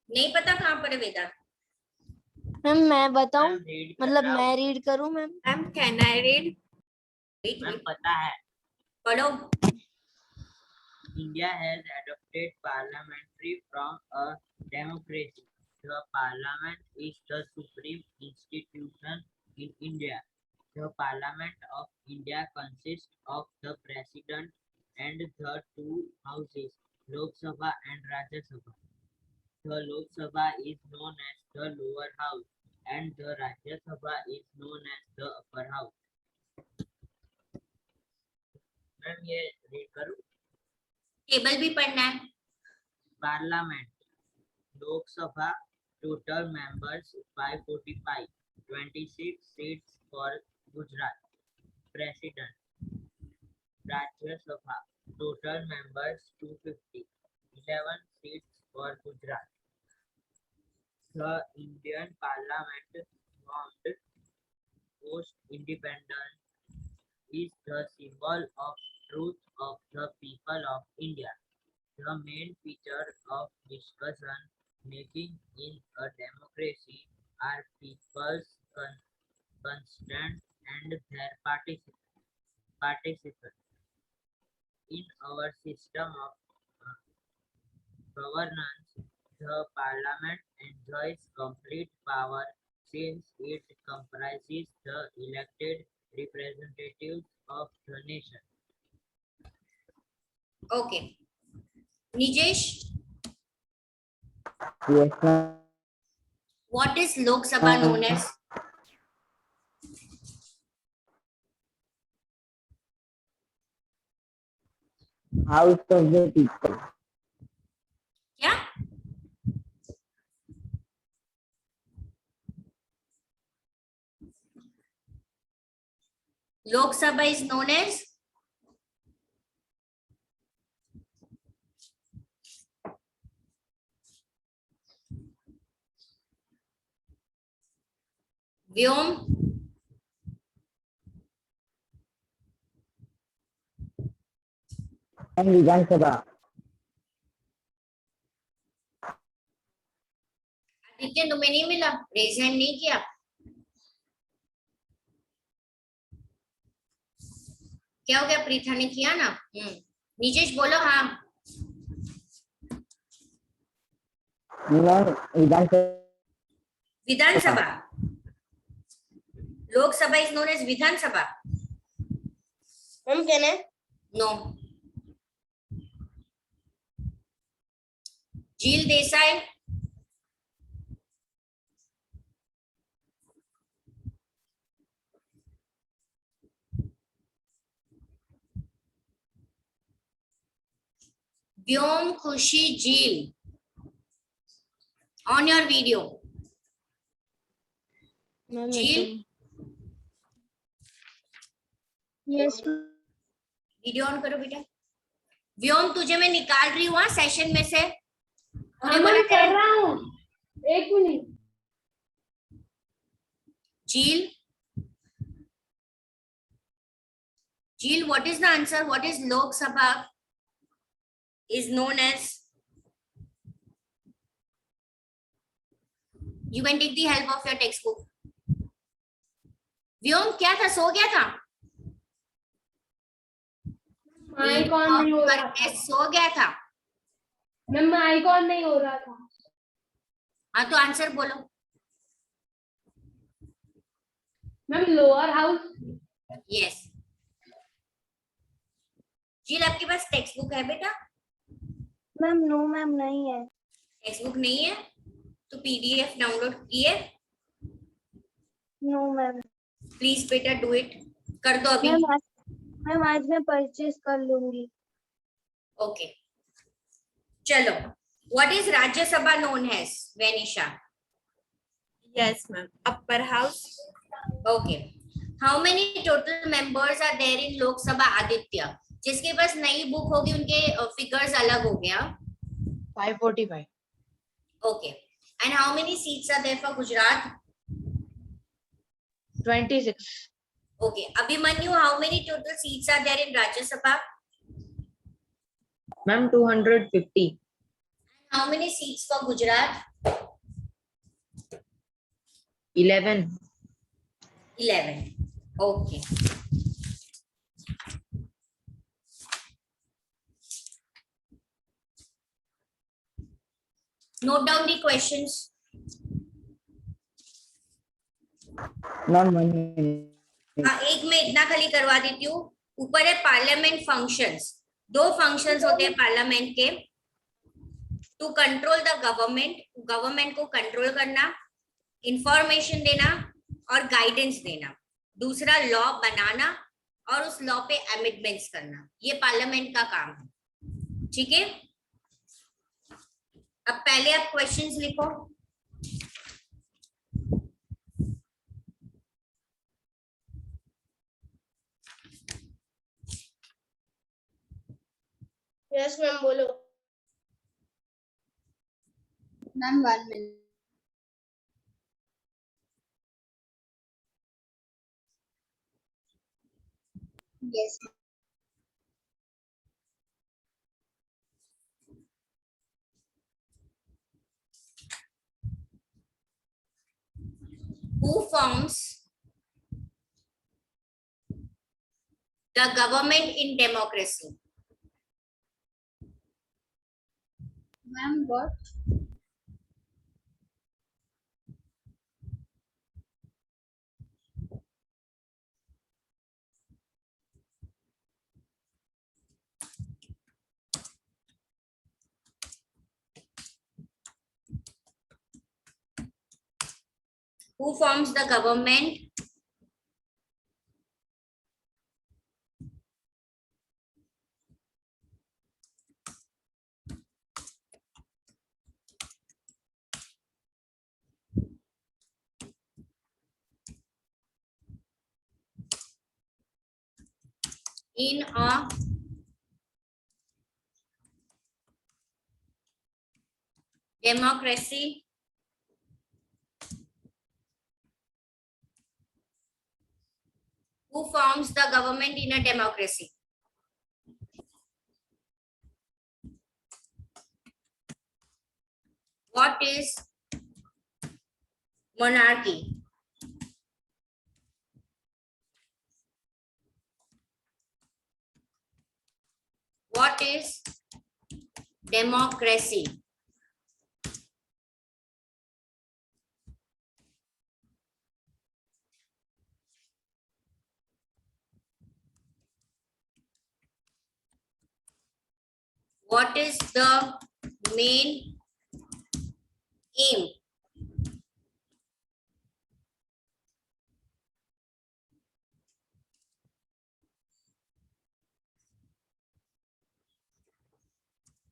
नहीं पता कहाँ पर है वेदांत? मैम मैं बताऊं, मतलब मैं रीड करूं ma'am? Ma'am can I read? Ma'am पता है. पढ़ो. India has adopted parliamentary from a democracy. The parliament is the supreme institution in India. The Parliament of India consists of the President and the 2 houses, Lok Sabha and Rajya Sabha. The Lok Sabha is known as the lower house and the Rajya Sabha is known as the upper house. Ma'am ये रीड करूं? टेबल भी पढ़ना है. Parliament, Lok Sabha, total members 545, 26 seats for Gujarat. President, Rajya Sabha, total members 250, 11 seats for Gujarat. The Indian Parliament formed post-independence is the symbol of truth of the people of India. The main feature of discussion making in a democracy are people's consent and their participation. In our system of governance, the parliament enjoys complete power since it comprises the elected representatives of the nation. Okay. Nijesh, Yes, ma'am. what is Lok Sabha known as? House of the people. क्या? Lok Sabha is known as Vyom. And Viधानसभा. Aditya तुम्हें नहीं मिला? रेज हैंड नहीं किया? क्या हो गया? प्रीथा ने किया ना. निजेश बोलो. हाँ Vidhan Sabha. Vidhan Sabha. Lok Sabha is known as Vidhan Sabha. Ma'am can है No. Jil Desai. Vyom Khushi Jil. On your video. Ma'am Jil. Yes video on करो बेटा. व्योम तुझे मैं निकाल रही हूँ सेशन में से. हाँ मैं कर रहा हूँ. एक minute. Jil. Jil, what is the answer? What is Lok Sabha is known as? You can take the help of your textbook. व्योम क्या था, सो गया था? माइक ऑन नहीं हो रहा था. सो गया था. मैम माइक ऑन नहीं हो रहा था. हाँ तो आंसर बोलो. Ma'am lower house. यस. जील आपके पास टेक्स्ट बुक है बेटा? मैम नो मैम नहीं है. टेक्स्ट बुक नहीं है तो पीडीएफ डाउनलोड किए? No ma'am. प्लीज बेटा डू इट. कर दो अभी. मैम आज मैं परचेज कर लूंगी. ओके चलो. What is Rajya Sabha known as? Vanisha. Yes, ma'am. Upper house. Okay. How many total members are there in Lok Sabha Aditya? जिसके पास नई बुक होगी उनके फिगर्स अलग हो गया. 545. Okay. And how many seats are there for Gujarat? 26. Okay. Abhimanyu, how many total seats are there in Rajya Sabha? Ma'am, 250. How many seats for Gujarat? 11. 11. Okay. Note down the questions. Ma'am, 1 minute. हाँ, एक में इतना खाली करवा देती हूँ. ऊपर है पार्लियामेंट फंक्शंस. 2 फंक्शंस होते हैं पार्लियामेंट के. To control the government, government को कंट्रोल करना, इंफॉर्मेशन देना और गाइडेंस देना. दूसरा लॉ बनाना और उस लॉ पे अमेंडमेंट्स करना. ये पार्लियामेंट का काम है. ठीक है. अब पहले आप क्वेश्चंस लिखो. यस मैम बोलो. Ma'am 1 minute. Yes. Who forms the government in democracy? Ma'am, what? Who forms the government? In a democracy? Who forms the government in a democracy? What is monarchy? What is democracy? What is the main aim?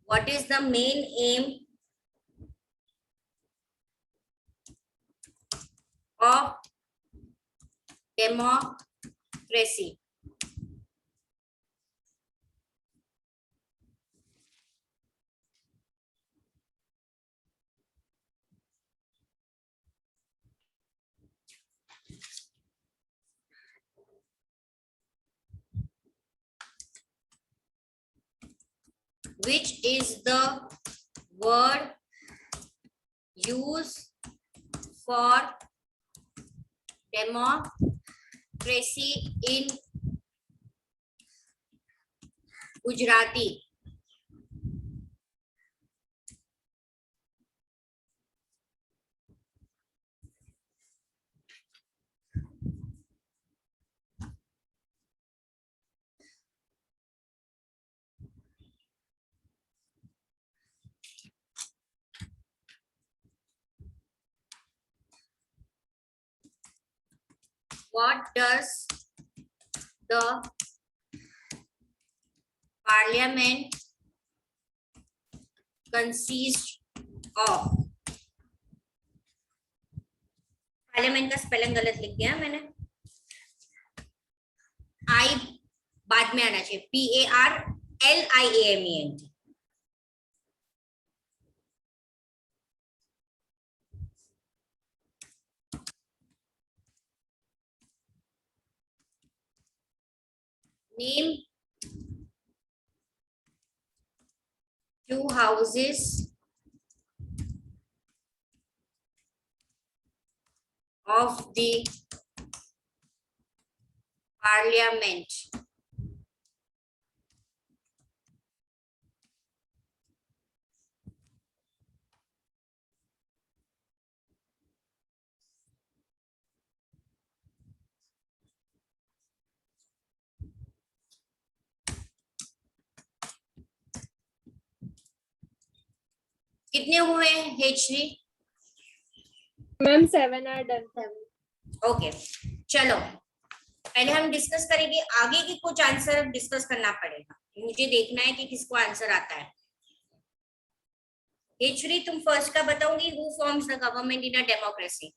What is the main aim of democracy? Which is the word used for democracy in Gujarati? What does the parliament consist of? Parliament का स्पेलिंग गलत लिख दिया मैंने, आई बाद में आना चाहिए, PARLIAMENT. Name two houses of the parliament. कितने हुए H3? Ma'am 7 are done. 7. Okay चलो पहले हम डिस्कस करेंगे, आगे के कुछ आंसर डिस्कस करना पड़ेगा, मुझे देखना है कि किसको आंसर आता है. H3 तुम फर्स्ट का बताओगी, who forms the government in a democracy?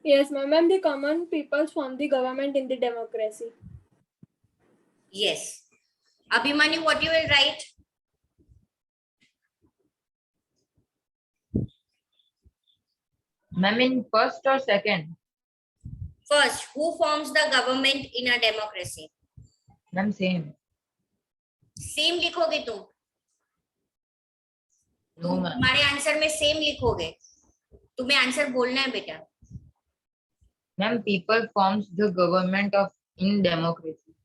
Yes, ma'am. Ma'am, the common people form the government in the democracy. Yes. Abhimanyu, what you will write? Ma'am, in first or second? First, who forms the government in a democracy? Ma'am, same. Same लिखोगे तुम? No, ma'am. तुम्हारे आंसर में सेम लिखोगे, तुम्हें आंसर बोलना है बेटा. Ma'am, people forms the government of in democracy.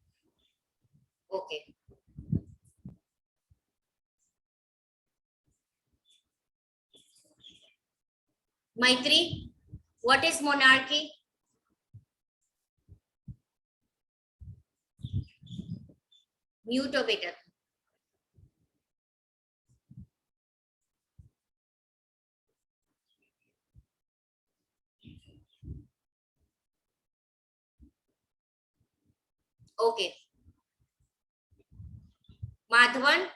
Okay. Maitri, what is monarchy? Mute हो बेटा. Okay. Madhavan?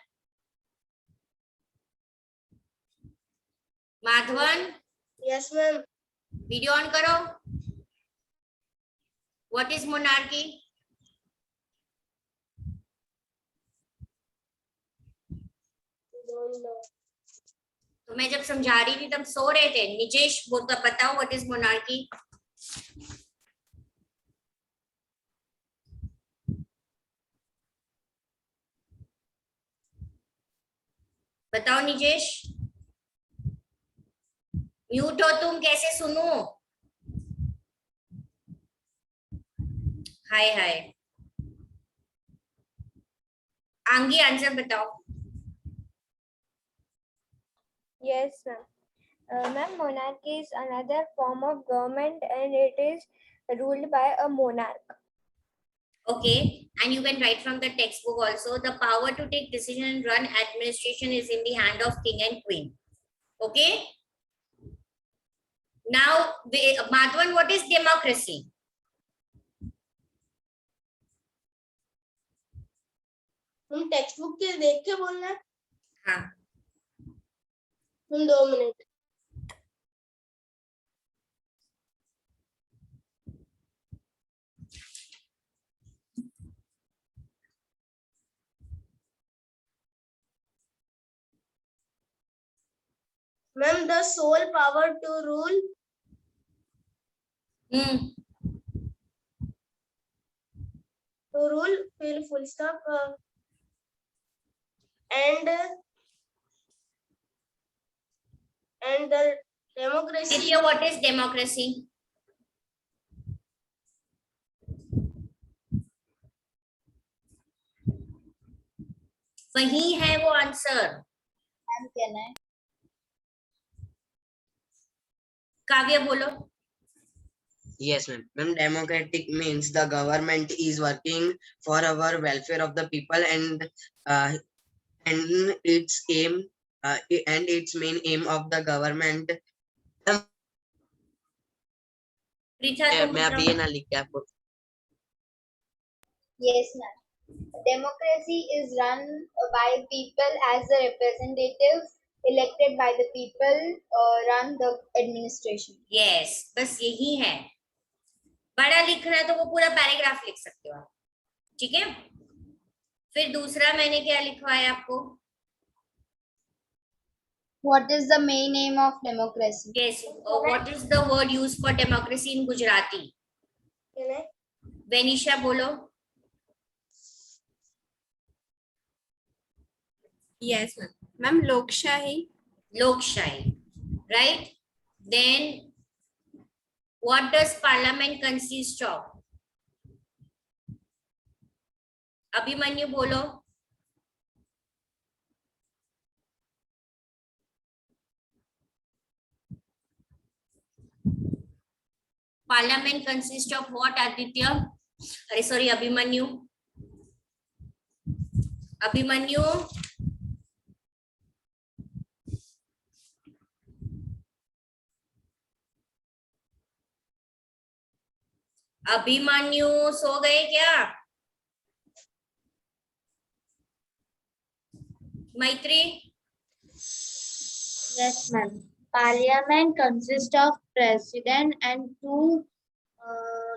Madhavan? Yes, ma'am. Video on करो. What is monarchy? Don't know. तो मैं जब समझा रही थी तब सो रहे थे. निजेश बोलता बताओ व्हाट इज मोनार्की? बताओ निजेश. म्यूट हो तुम, कैसे सुनूं? हाय हाय. आंगी आंसर बताओ. Yes, ma'am. Ma'am, monarchy is another form of government and it is ruled by a monarch. Okay. and you can write from the textbook also. The power to take decision and run administration is in the hand of king and queen. Okay. Now, Madhavan, what is democracy? तुम टेक्स्ट बुक के देख के बोलना है। हाँ, तुम 2 minute. Ma'am, the sole power to rule फिर full stop and the democracy. Ditya, what is democracy? वही है वो आंसर। काव्य बोलो। Yes, ma'am. Ma'am, democratic means the government is working for our welfare of the people, and its aim and its main aim of the government. मैं अभी ये ना लिख के आपको। Yes, ma'am. Democracy is run by people as the representatives elected by the people run the administration. Yes, बस यही है। बड़ा लिखना है तो वो पूरा पैराग्राफ लिख सकते हो आप, ठीक है। फिर दूसरा मैंने क्या लिखवाया आपको? What is the main aim of democracy? Yes. What is the word used for democracy in Gujarati? Venisha बोलो। Yes, ma'am. Lokशाही. Lokशाही, right? Then, what does parliament consist of? Abhimanyu बोलो। Parliament consists of what, Aditya? अरे sorry, अभिमन्यु। अभिमन्यु, अभिमन्यु सो गए क्या? मैत्री? Yes, ma'am. Parliament consists of president and 2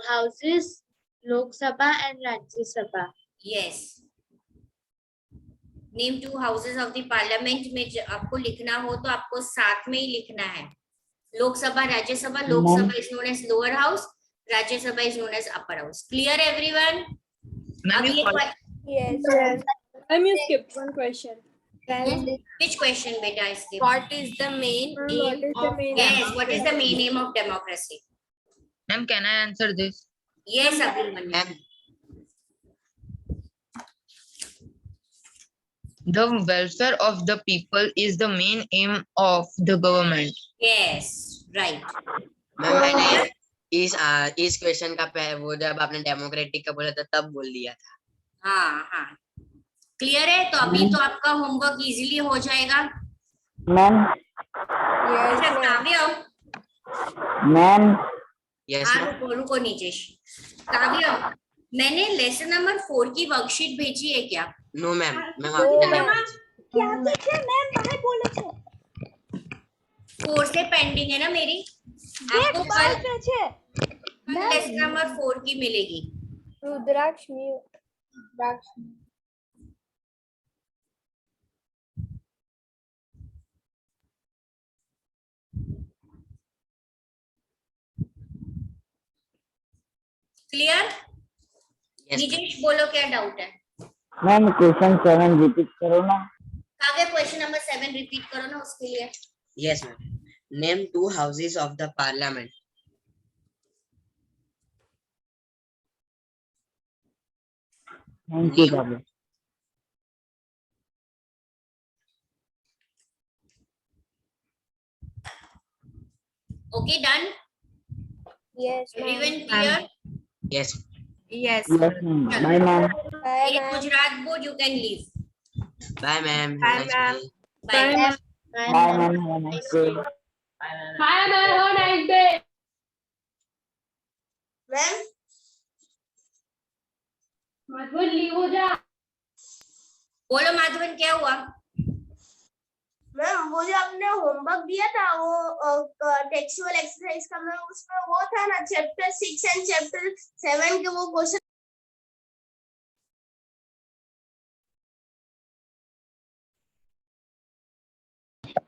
houses, Lok Sabha and Rajya Sabha. Yes. Name 2 houses of the parliament में आपको लिखना हो तो आपको साथ में ही लिखना है। Lok Sabha, Rajya Sabha. Lok Sabha is known as lower house, Rajya Sabha is known as upper house. Clear everyone? Yes. Ma'am, you skipped one question. Which question, beta? I skipped? What is the main aim of Yes, what is the main aim of democracy? Ma'am, can I answer this? Yes, Abhimanyu. The welfare of the people is the main aim of the government. Yes, right. Ma'am, मैंने इस क्वेश्चन का वो जब आपने डेमोक्रेटिक का बोला था तब बोल दिया था। हाँ हाँ, क्लियर है। तो अभी तो आपका होमवर्क इजीली हो जाएगा। मैम। काव्य। मैम। यस। रुको नीचेश। काव्य, मैंने लेसन नंबर 4 की वर्कशीट भेजी है क्या? No ma'am. क्या टीचर मैम हमें बोले थे 4 से पेंडिंग है ना मेरी। आपको कल लेसन नंबर 4 की मिलेगी। रुद्राक्ष क्लियर? निजेश बोलो क्या डाउट है? मैम क्वेश्चन 7 रिपीट करो ना। काव्य क्वेश्चन नंबर 7 रिपीट करो ना उसके लिए। Yes ma'am. Name 2 houses of the parliament. Thank you काव्य। Okay, done? Yes, Everyone clear? Yes. Yes. Yes, ma'am. Bye, ma'am. Bye, In ma'am. Gujarat board, you can leave. Bye, ma'am. Bye, Nice ma'am. day. Bye. Bye, ma'am. Bye, ma'am. Have a nice day. Bye, ma'am. Have a nice day. Ma'am Madhavan leave हो जा। बोलो माधवन, क्या हुआ? मैम वो जो आपने होमवर्क दिया था वो टेक्सचुअल एक्सरसाइज का, मैम उसमें वो था ना चैप्टर 6 एंड चैप्टर 7 के वो क्वेश्चन।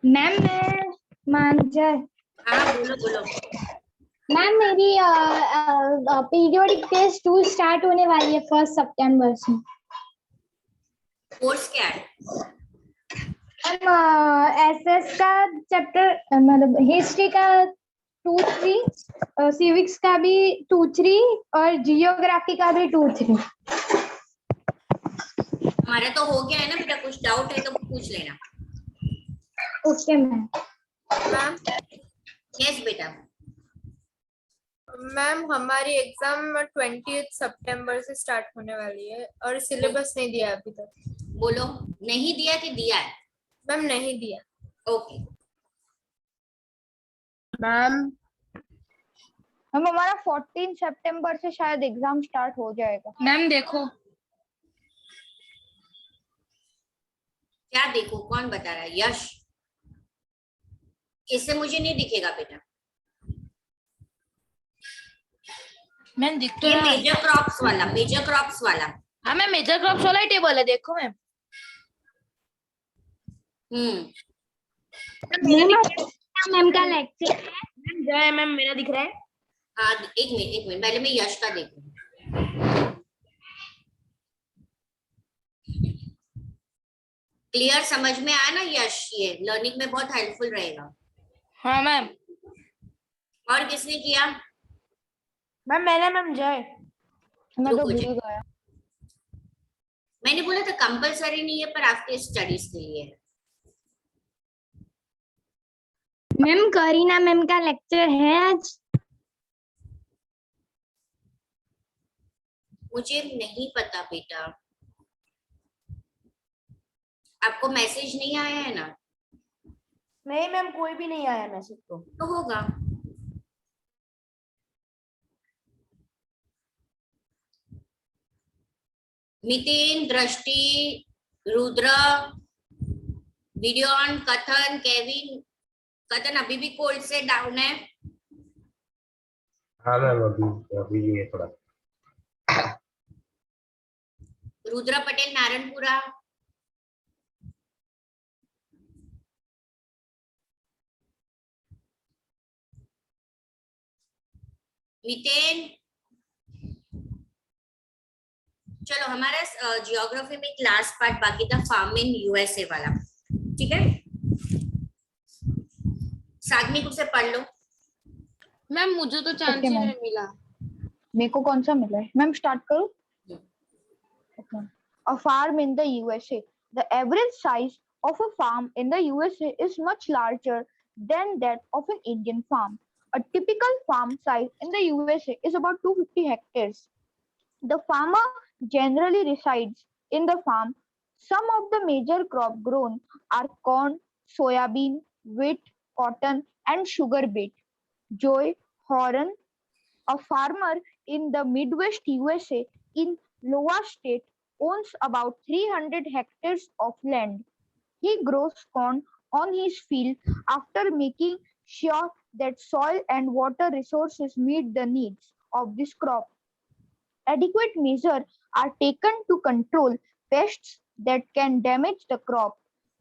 मैम मैं मांझा। हाँ बोलो बोलो। मैम मेरी पीरियोडिक टेस्ट 2 स्टार्ट होने वाली है 1 सितंबर से। कोर्स क्या है? एसएस का चैप्टर मतलब हिस्ट्री का 2-3, सिविक्स का भी 2-3 और जियोग्राफी का भी 2-3। हमारा तो हो गया है ना बेटा, कुछ डाउट है तो पूछ लेना। Okay ma'am. मैम यस बेटा। मैम हमारी एग्जाम 20 सितंबर से स्टार्ट होने वाली है और सिलेबस नहीं दिया अभी तक। बोलो, नहीं दिया कि दिया है? मैम नहीं दिया। ओके मैम हमारा 14 सितंबर से शायद एग्जाम स्टार्ट हो जाएगा। मैम देखो। क्या देखो, कौन बता रहा है? यश, इससे मुझे नहीं दिखेगा बेटा। मैम दिख तो ये रहा है। मेजर क्रॉप्स वाला, मेजर क्रॉप्स वाला। हाँ मैम, मेजर क्रॉप्स वाला ही टेबल है, देखो मैम। मैम का लेक्चर है। मैम जय मैम, मेरा दिख रहा है। हाँ एक मिनट पहले मैं यश का देखूं। क्लियर समझ में आया ना यश? ये लर्निंग में बहुत हेल्पफुल रहेगा। हाँ मैम। और किसने किया? मैम मैंने मैम जय। मैं तो रुको भूल जी। गया। मैंने बोला था कंपलसरी नहीं है पर आफ्टर स्टडीज के लिए है। मैम करीना मैम का लेक्चर है आज। मुझे नहीं पता बेटा, आपको मैसेज नहीं आया है ना? नहीं मैम, कोई भी नहीं आया मैसेज तो होगा। नितिन, दृष्टि, रुद्र, वीडियो ऑन, कथन, केविन। कथन अभी भी कोल्ड से डाउन है? हाँ मैम, अभी भी है थोड़ा। रुद्र पटेल, नारायणपुरा। नितिन, चलो हमारा जियोग्राफी में एक लास्ट पार्ट बाकी था, फार्म इन यूएसए वाला। ठीक है, साधनी उसे पढ़ लो। मैम मुझे तो चांस ही नहीं मिला। मेरे को कौन सा मिला है? मैम स्टार्ट करो। A farm in the USA. The average size of a farm in the USA is much larger than that of an Indian farm. A typical farm size in the USA is about 250 hectares. The farmer generally resides in the farm. Some of the major crops grown are corn, soybean, wheat, cotton, and sugar beet. Joy Horan, a farmer in the Midwest USA in Iowa State, owns about 300 hectares of land. He grows corn on his field after making sure that soil and water resources meet the needs of this crop. Adequate measures are taken to control pests that can damage the crop.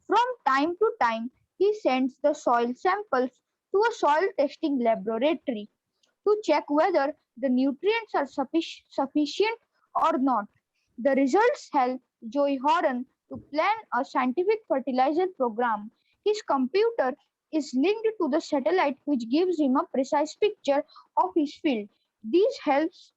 From time to time, he sends the soil samples to a soil testing laboratory to check whether the nutrients are sufficient or not. The results help Joey Horan to plan a scientific fertilizer program. His computer is linked to the satellite, which gives him a precise picture of his field. This helps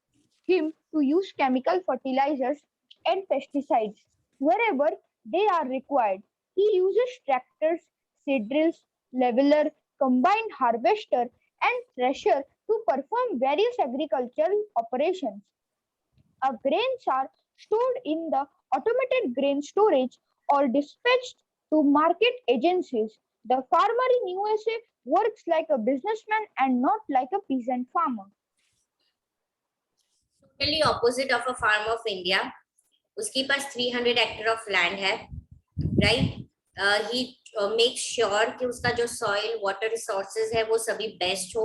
him to use chemical fertilizers and pesticides wherever they are required. He uses tractors, seed drills, leveler, combined harvester, and thresher to perform various agricultural operations. A grain sar stored in the automated grain storage or dispatched to market agencies. The farmer in USA works like a businessman and not like a peasant farmer. Totally opposite of a farmer of India. उसके पास 300 hectare of land है, right? He makes sure कि उसका जो soil, water resources है वो सभी best हो.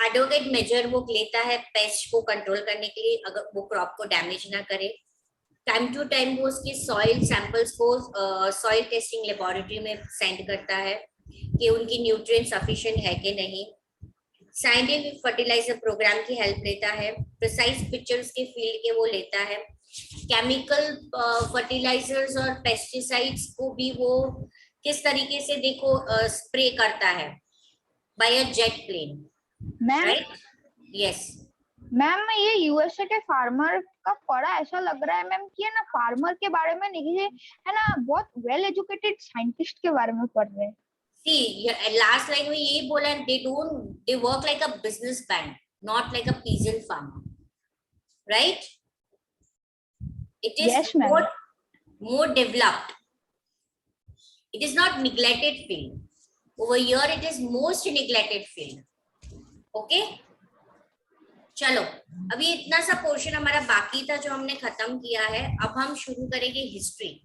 Adequate measure वो लेता है pest को control करने के लिए, अगर वो crop को damage ना करे. Time to time वो उसके soil samples को soil testing laboratory में send करता है कि उनकी nutrient sufficient है कि नहीं. साइंटिफिक फर्टिलाइजर प्रोग्राम की हेल्प लेता है, प्रिसाइज पिक्चर्स के फील्ड के वो लेता है, केमिकल फर्टिलाइजर्स और पेस्टिसाइड्स को भी वो किस तरीके से देखो स्प्रे करता है by a jet plane. Right? Yes ma'am, ये यूएसए के फार्मर का पढ़ा ऐसा लग रहा है मैम कि है ना फार्मर के बारे में नहीं है ना, बहुत वेल एजुकेटेड साइंटिस्ट के बारे में पढ़ रहे हैं. See, last line में यही बोला, they work like a businessman, not like a peasant farmer, right? It is yes, more developed. It is not neglected field. Over here, it is most neglected field. Okay? चलो, अभी इतना सा पोर्शन हमारा बाकी था जो हमने खत्म किया है. अब हम शुरू करेंगे हिस्ट्री.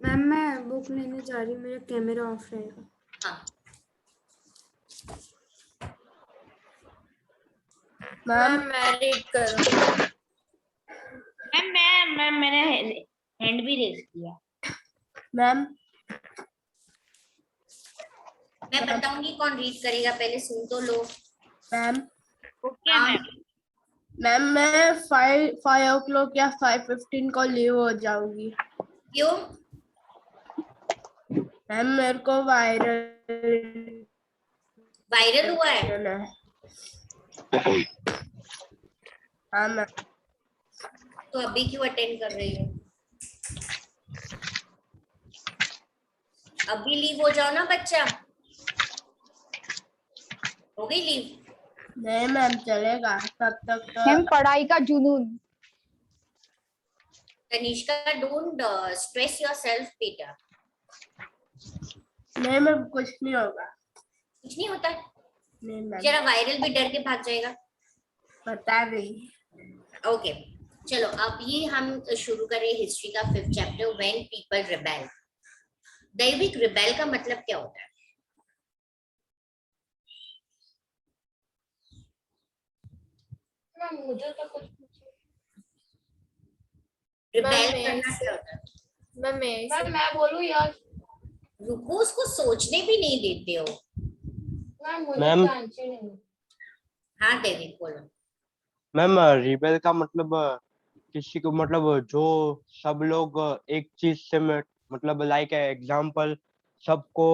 मैम, मैं बुक लेने जा रही हूँ, मेरा कैमरा ऑफ रहेगा. हाँ. मैम, मैं रीड करूँ. मैम मैंने हैंड भी रेज किया. मैम, मैं बताऊंगी कौन रीड करेगा, पहले सुन तो लो. Ma'am, okay ma'am. मैम मैं 5 o'clock या 5:15 को लीव हो जाऊंगी. क्यों? मैम, मेरे को वायरल हुआ है. हाँ मैम. तो अभी क्यों अटेंड कर रही हो? अभी लीव हो जाओ ना बच्चा. हो गई लीव? नहीं मैम, चलेगा तब तक तो. मैम, पढ़ाई का जुनून. तनिष्का, डोंट स्ट्रेस योरसेल्फ बेटा. नहीं मैम, कुछ नहीं होगा. कुछ नहीं होता. नहीं मैम. जरा वायरल भी डर के भाग जाएगा. पता नहीं. ओके, चलो अब ये हम शुरू करें हिस्ट्री का 5th chapter, when people rebel. दैविक रिबेल का मतलब क्या होता है? मुझे तो कुछ रिबेल करना क्या होता है? मैं बोलूं यार? रुको, उसको सोचने भी नहीं देते हो. मैम, हाँ डेविड बोलो. मैम, रिबेल का मतलब किसी को, मतलब जो सब लोग एक चीज से मतलब लाइक एग्जांपल, सबको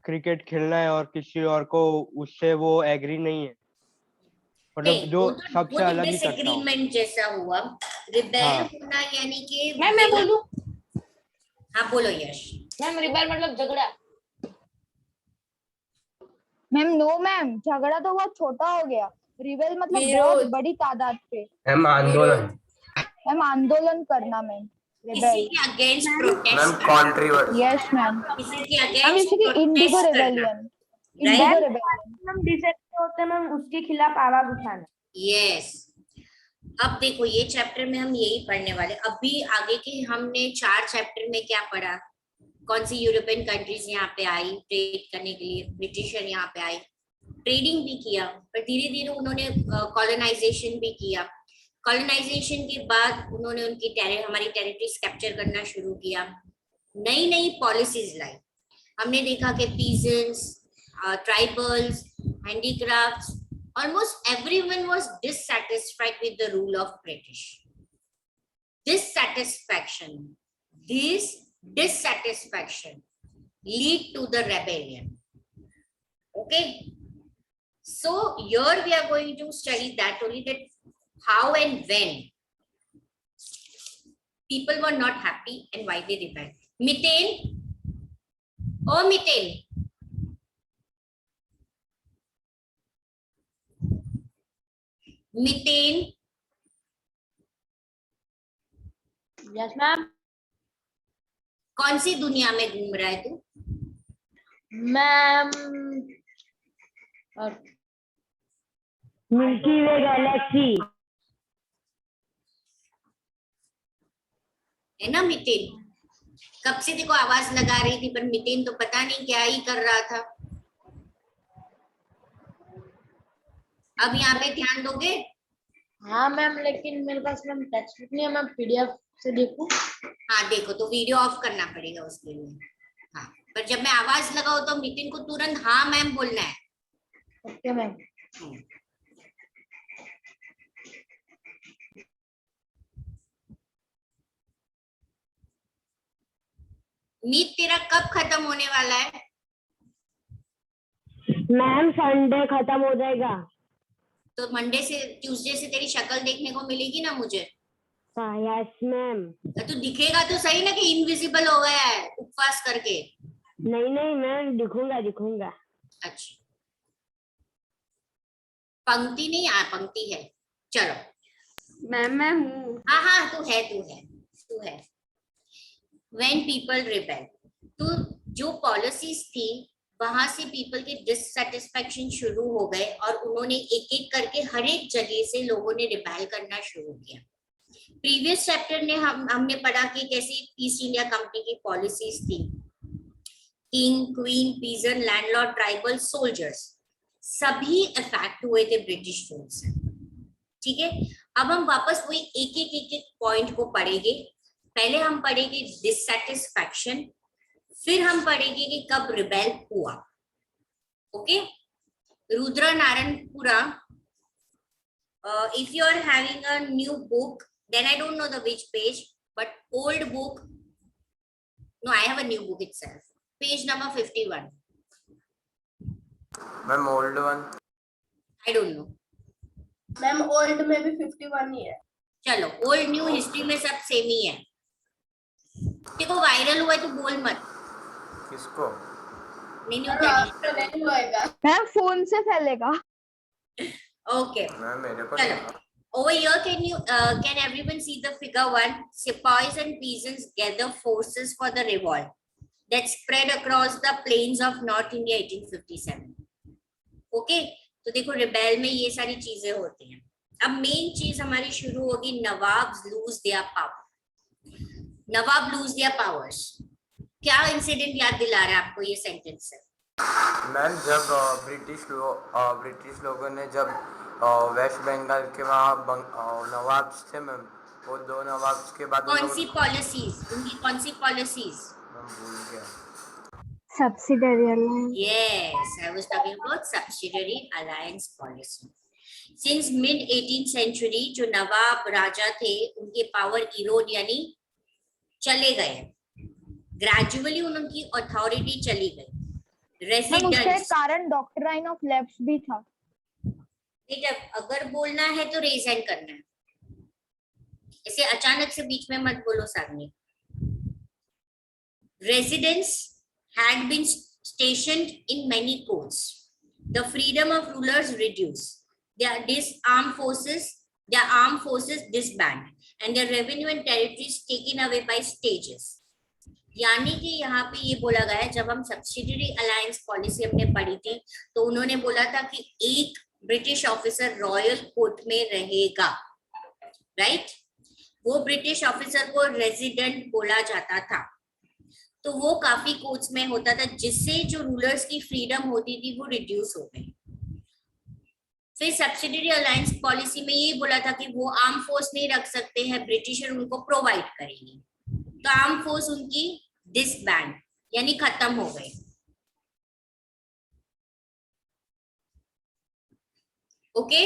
क्रिकेट खेलना है और किसी और को उससे वो एग्री नहीं है, मतलब जो सबसे अलग ही करता हो. डिसएग्रीमेंट जैसा हुआ. रिबेल होना यानी कि मैं बोलूं? हाँ बोलो यश. मैम, रिबेल मतलब झगड़ा. मैम, नो मैम, झगड़ा तो बहुत छोटा हो गया. रिबेल मतलब बहुत बड़ी तादाद पे. मैम, आंदोलन. मैम, आंदोलन करना. मैम, किसी के against protest. Ma'am, controversy. Yes ma'am. किसी के मैम, अगेंस्ट इसी की इंडिगो रेबेलियन. Indigo rebellion. हम डिसएग्री होते हैं मैम, उसके खिलाफ आवाज उठाना. यस. अब देखो, ये चैप्टर में हम यही पढ़ने वाले. अभी आगे के हमने 4 चैप्टर में क्या पढ़ा? कौन सी यूरोपियन कंट्रीज यहाँ पे आई ट्रेड करने के लिए, ब्रिटिशर यहाँ पे आई, ट्रेडिंग भी किया, पर धीरे धीरे उन्होंने कॉलोनाइजेशन भी किया. कॉलोनाइजेशन के बाद उन्होंने उनकी हमारी टेरिटरीज कैप्चर करना शुरू किया. नई नई पॉलिसीज लाई. हमने देखा कि peasants, tribals, handicrafts, almost everyone was dissatisfied with the rule of British. Dissatisfaction lead to the rebellion. Okay, so here we are going to study that only, that how and when people were not happy and why they rebelled. Methane, oh methane, Mithen, yes ma'am. कौन सी दुनिया में घूम रहा है तू? मैम मिल्की वे गैलेक्सी। है ना मितेन? कब से देखो आवाज लगा रही थी, पर मितेन तो पता नहीं क्या ही कर रहा था। अब यहाँ पे ध्यान दोगे? हाँ मैम, लेकिन मेरे पास मैम टेक्स्ट बुक नहीं है, मैं पीडीएफ से देखूं? हाँ देखो, तो वीडियो ऑफ करना पड़ेगा उसके लिए। हाँ, पर जब मैं आवाज लगाऊं तो मितिन को तुरंत हाँ मैम बोलना है। Okay ma'am. मीत तेरा कब खत्म होने वाला है? मैम संडे खत्म हो जाएगा। तो मंडे से ट्यूसडे से तेरी शक्ल देखने को मिलेगी ना मुझे? Yes ma'am. तू दिखेगा तो सही ना कि इनविजिबल हो गया है उपवास करके? नहीं नहीं मैम, दिखूंगा। अच्छा, पंक्ति नहीं पंक्ति है। चलो मैम मैं हूँ। हाँ तू है। When people rebel, तो जो पॉलिसीज थी वहां से पीपल के डिससेटिस्फेक्शन शुरू हो गए और उन्होंने एक एक करके हर एक जगह से लोगों ने रिबेल करना शुरू किया। प्रीवियस चैप्टर ने हमने पढ़ा कि कैसी ईस्ट इंडिया कंपनी की पॉलिसीज थी। King, queen, pigeon, landlord, tribal, soldiers सभी अफेक्ट हुए थे ब्रिटिश रूल से। ठीक है, अब हम वापस वही एक एक पॉइंट को पढ़ेंगे। पहले हम पढ़ेंगे डिससेटिस्फैक्शन, फिर हम पढ़ेंगे कि कब रिबेल हुआ। Okay, Rudra Narayanpura, if you are having a new book, then I don't know the which page, but old book, no, I have a new book itself, page number 51. Ma'am old one. I don't know. Ma'am old में भी 51 ही है। चलो, ओल्ड न्यू हिस्ट्री में सब सेम ही है। देखो वायरल हुआ है तो बोल मत। किसको? नहीं होगा। मैम फोन से फैलेगा। ओके, मैम मेरे को चलो। Over here, can everyone see the figure 1? Sepoys and peasants gather forces for the revolt that spread across the plains of North India 1857. Okay, तो देखो रिबेल में ये सारी चीजें होती हैं। अब मेन चीज हमारी शुरू होगी, nawab lose their power. Nawab lose their powers, क्या इंसिडेंट याद दिला रहा है आपको ये सेंटेंस से? मैम जब ब्रिटिश लोगों ने जब वेस्ट बंगाल के वहाँ नवाब थे मैम, वो 2 नवाब के बाद कौन सी पॉलिसीज, उनकी कौन सी पॉलिसीज? मैं भूल गया। Subsidiary alliance. Yes, I was talking about subsidiary alliance policy. Since mid 18th century, जो नवाब राजा थे उनके पावर इरोड यानी चले गए। ग्रेजुअली उनकी अथॉरिटी चली गई। रेजिडेंट्स, कारण डॉक्ट्राइन ऑफ लेफ्ट भी था। जब अगर बोलना है तो रेज करना है, इसे अचानक से बीच में मत बोलो सामने। Residents had been stationed in many courts. The freedom of rulers reduced. Their armed forces disbanded, and their revenue and territories taken away by stages. यानी कि यहाँ पे ये बोला गया है, जब हम सब्सिडियरी अलायंस पॉलिसी हमने पढ़ी थी तो उन्होंने बोला था कि एक ब्रिटिश ऑफिसर रॉयल कोर्ट में रहेगा, राइट? वो ब्रिटिश ऑफिसर को रेजिडेंट बोला जाता था। तो वो काफी कोर्ट्स में होता था, जिससे जो रूलर्स की फ्रीडम होती थी वो रिड्यूस हो गई। फिर सब्सिडियरी अलायंस पॉलिसी में ये बोला था कि वो आर्म फोर्स नहीं रख सकते हैं, ब्रिटिशर उनको प्रोवाइड करेंगे। तो आर्म फोर्स उनकी डिसबैंड यानी खत्म हो गई। Okay,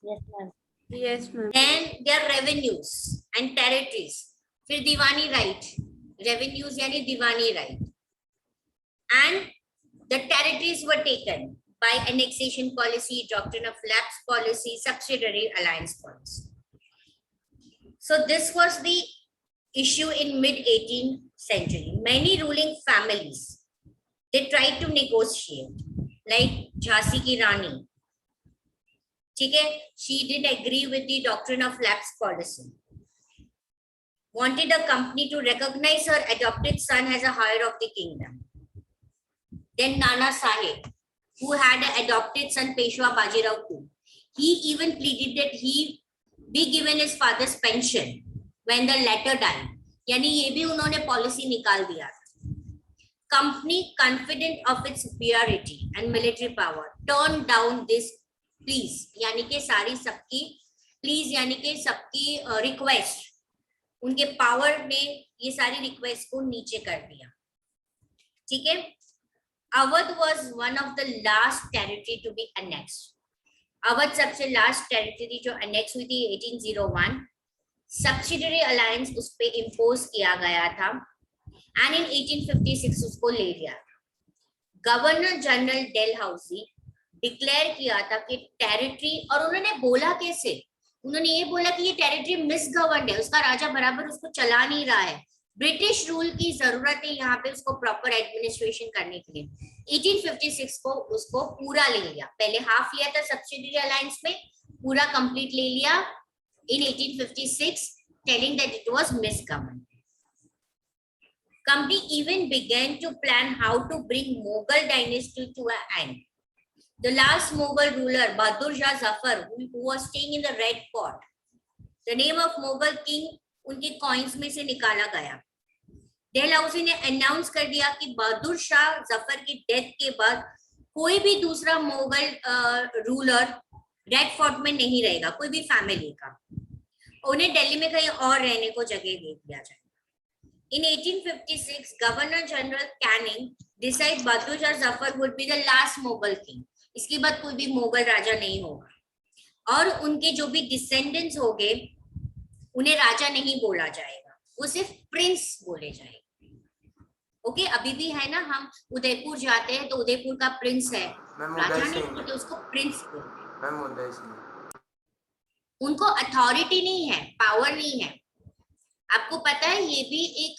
Yes ma'am. then their revenues and territories, फिर दीवानी राइट, रेवेन्यूज यानी diwani right, and the territories were taken by annexation policy, doctrine of lapse policy, subsidiary alliance policy. So this was the issue in mid 18th century. Many ruling families, they tried to negotiate, like Jhansi ki Rani, ठीक है, she did agree with the doctrine of lapse policy. Wanted the company to recognize her adopted son as a heir of the kingdom. Then Nana Sahib, who had an adopted son Peshwa Bajirao II, he even pleaded that he be given his father's pension when the latter died. यानी ये भी उन्होंने पॉलिसी निकाल दिया था. Company, confident of its superiority and military power, turned down this please, यानी कि सारी सबकी please यानी कि सबकी रिक्वेस्ट, उनके पावर ने ये सारी रिक्वेस्ट को नीचे कर दिया. ठीक है. Awadh was one of the last territory to be annexed. Awadh सबसे लास्ट टेरिटरी जो अनेक्स हुई थी 1801. सब्सिडरी अलायंस उस पे इम्पोज किया गया था एंड इन 1856 उसको ले लिया. गवर्नर जनरल डेलहाउसी डिक्लेयर किया था कि टेरिटरी, और उन्होंने बोला कैसे, उन्होंने ये बोला कि ये टेरिटरी मिसगवर्नड है, उसका राजा बराबर उसको चला नहीं रहा है, ब्रिटिश रूल की जरूरत है यहाँ पे उसको प्रॉपर एडमिनिस्ट्रेशन करने के लिए. 1856 को उसको पूरा ले लिया. पहले हाफ लिया था सब्सिडरी अलायंस में, पूरा कंप्लीट ले लिया in 1856, telling that it was misgoverned. Company even began to plan how to bring Mughal dynasty to an end. The last Mughal ruler, Bahadur Shah Zafar, who was staying in the Red Fort, the name of Mughal king उनके coins में से निकाला गया. डेलहाउसी ने अनाउंस कर दिया कि बहादुर शाह जफर की डेथ के बाद कोई भी दूसरा मुगल रूलर रेड फोर्ट में नहीं रहेगा, कोई भी फैमिली का. उन्हें दिल्ली में कहीं और रहने को जगह दे दिया जाएगा. In 1856, Governor General Canning decided Bahadur Shah Zafar would be the last Mughal king. इसके बाद कोई भी मुगल राजा नहीं होगा, और उनके जो भी डिसेंडेंट्स होंगे उन्हें राजा नहीं बोला जाएगा, वो सिर्फ प्रिंस बोले जाएंगे. ओके, अभी भी है ना, हम उदयपुर जाते हैं तो उदयपुर का प्रिंस है, राजा नहीं बोलते उसको, प्रिंस बोलते. उनको अथॉरिटी नहीं है, पावर नहीं है. आपको पता है ये भी एक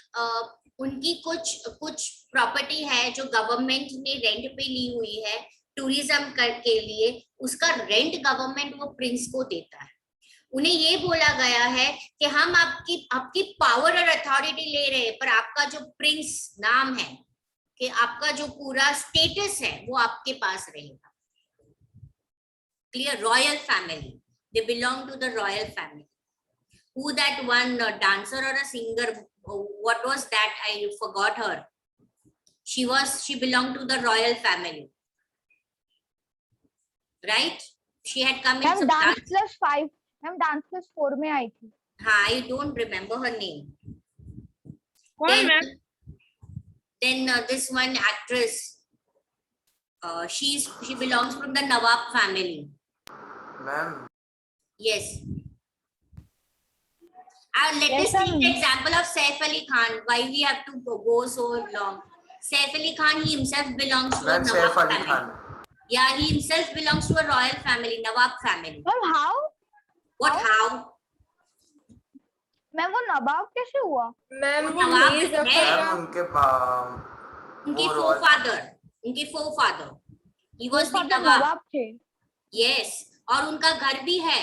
उनकी कुछ प्रॉपर्टी है जो गवर्नमेंट ने रेंट पे ली हुई है टूरिज्म के लिए, उसका रेंट गवर्नमेंट वो प्रिंस को देता है. उन्हें ये बोला गया है कि हम आपकी पावर और अथॉरिटी ले रहे हैं, पर आपका जो प्रिंस नाम है, कि आपका जो पूरा स्टेटस है वो आपके पास रहेगा. Clear? Royal family, they belong to the royal family. Who that one dancer or a singer, what was that, I forgot her. She belonged to the royal family, right? She had come in some dance plus 5, ma'am dance plus 4 में आई थी. हाँ, I don't remember her name. कौन ma'am? Then this one actress, she belongs from the Nawab family. Ma'am. Yes. Let us take the example of Saif Ali Khan. Why we have to go so long? Saif Ali Khan, he himself belongs to a Nawab family. Yeah, he himself belongs to a royal family, Nawab family. Ma'am, how? What how? Ma'am वो नवाब कैसे हुआ? मैम वो उनके forefather, he was the नवाब थे. Yes, और उनका घर भी है,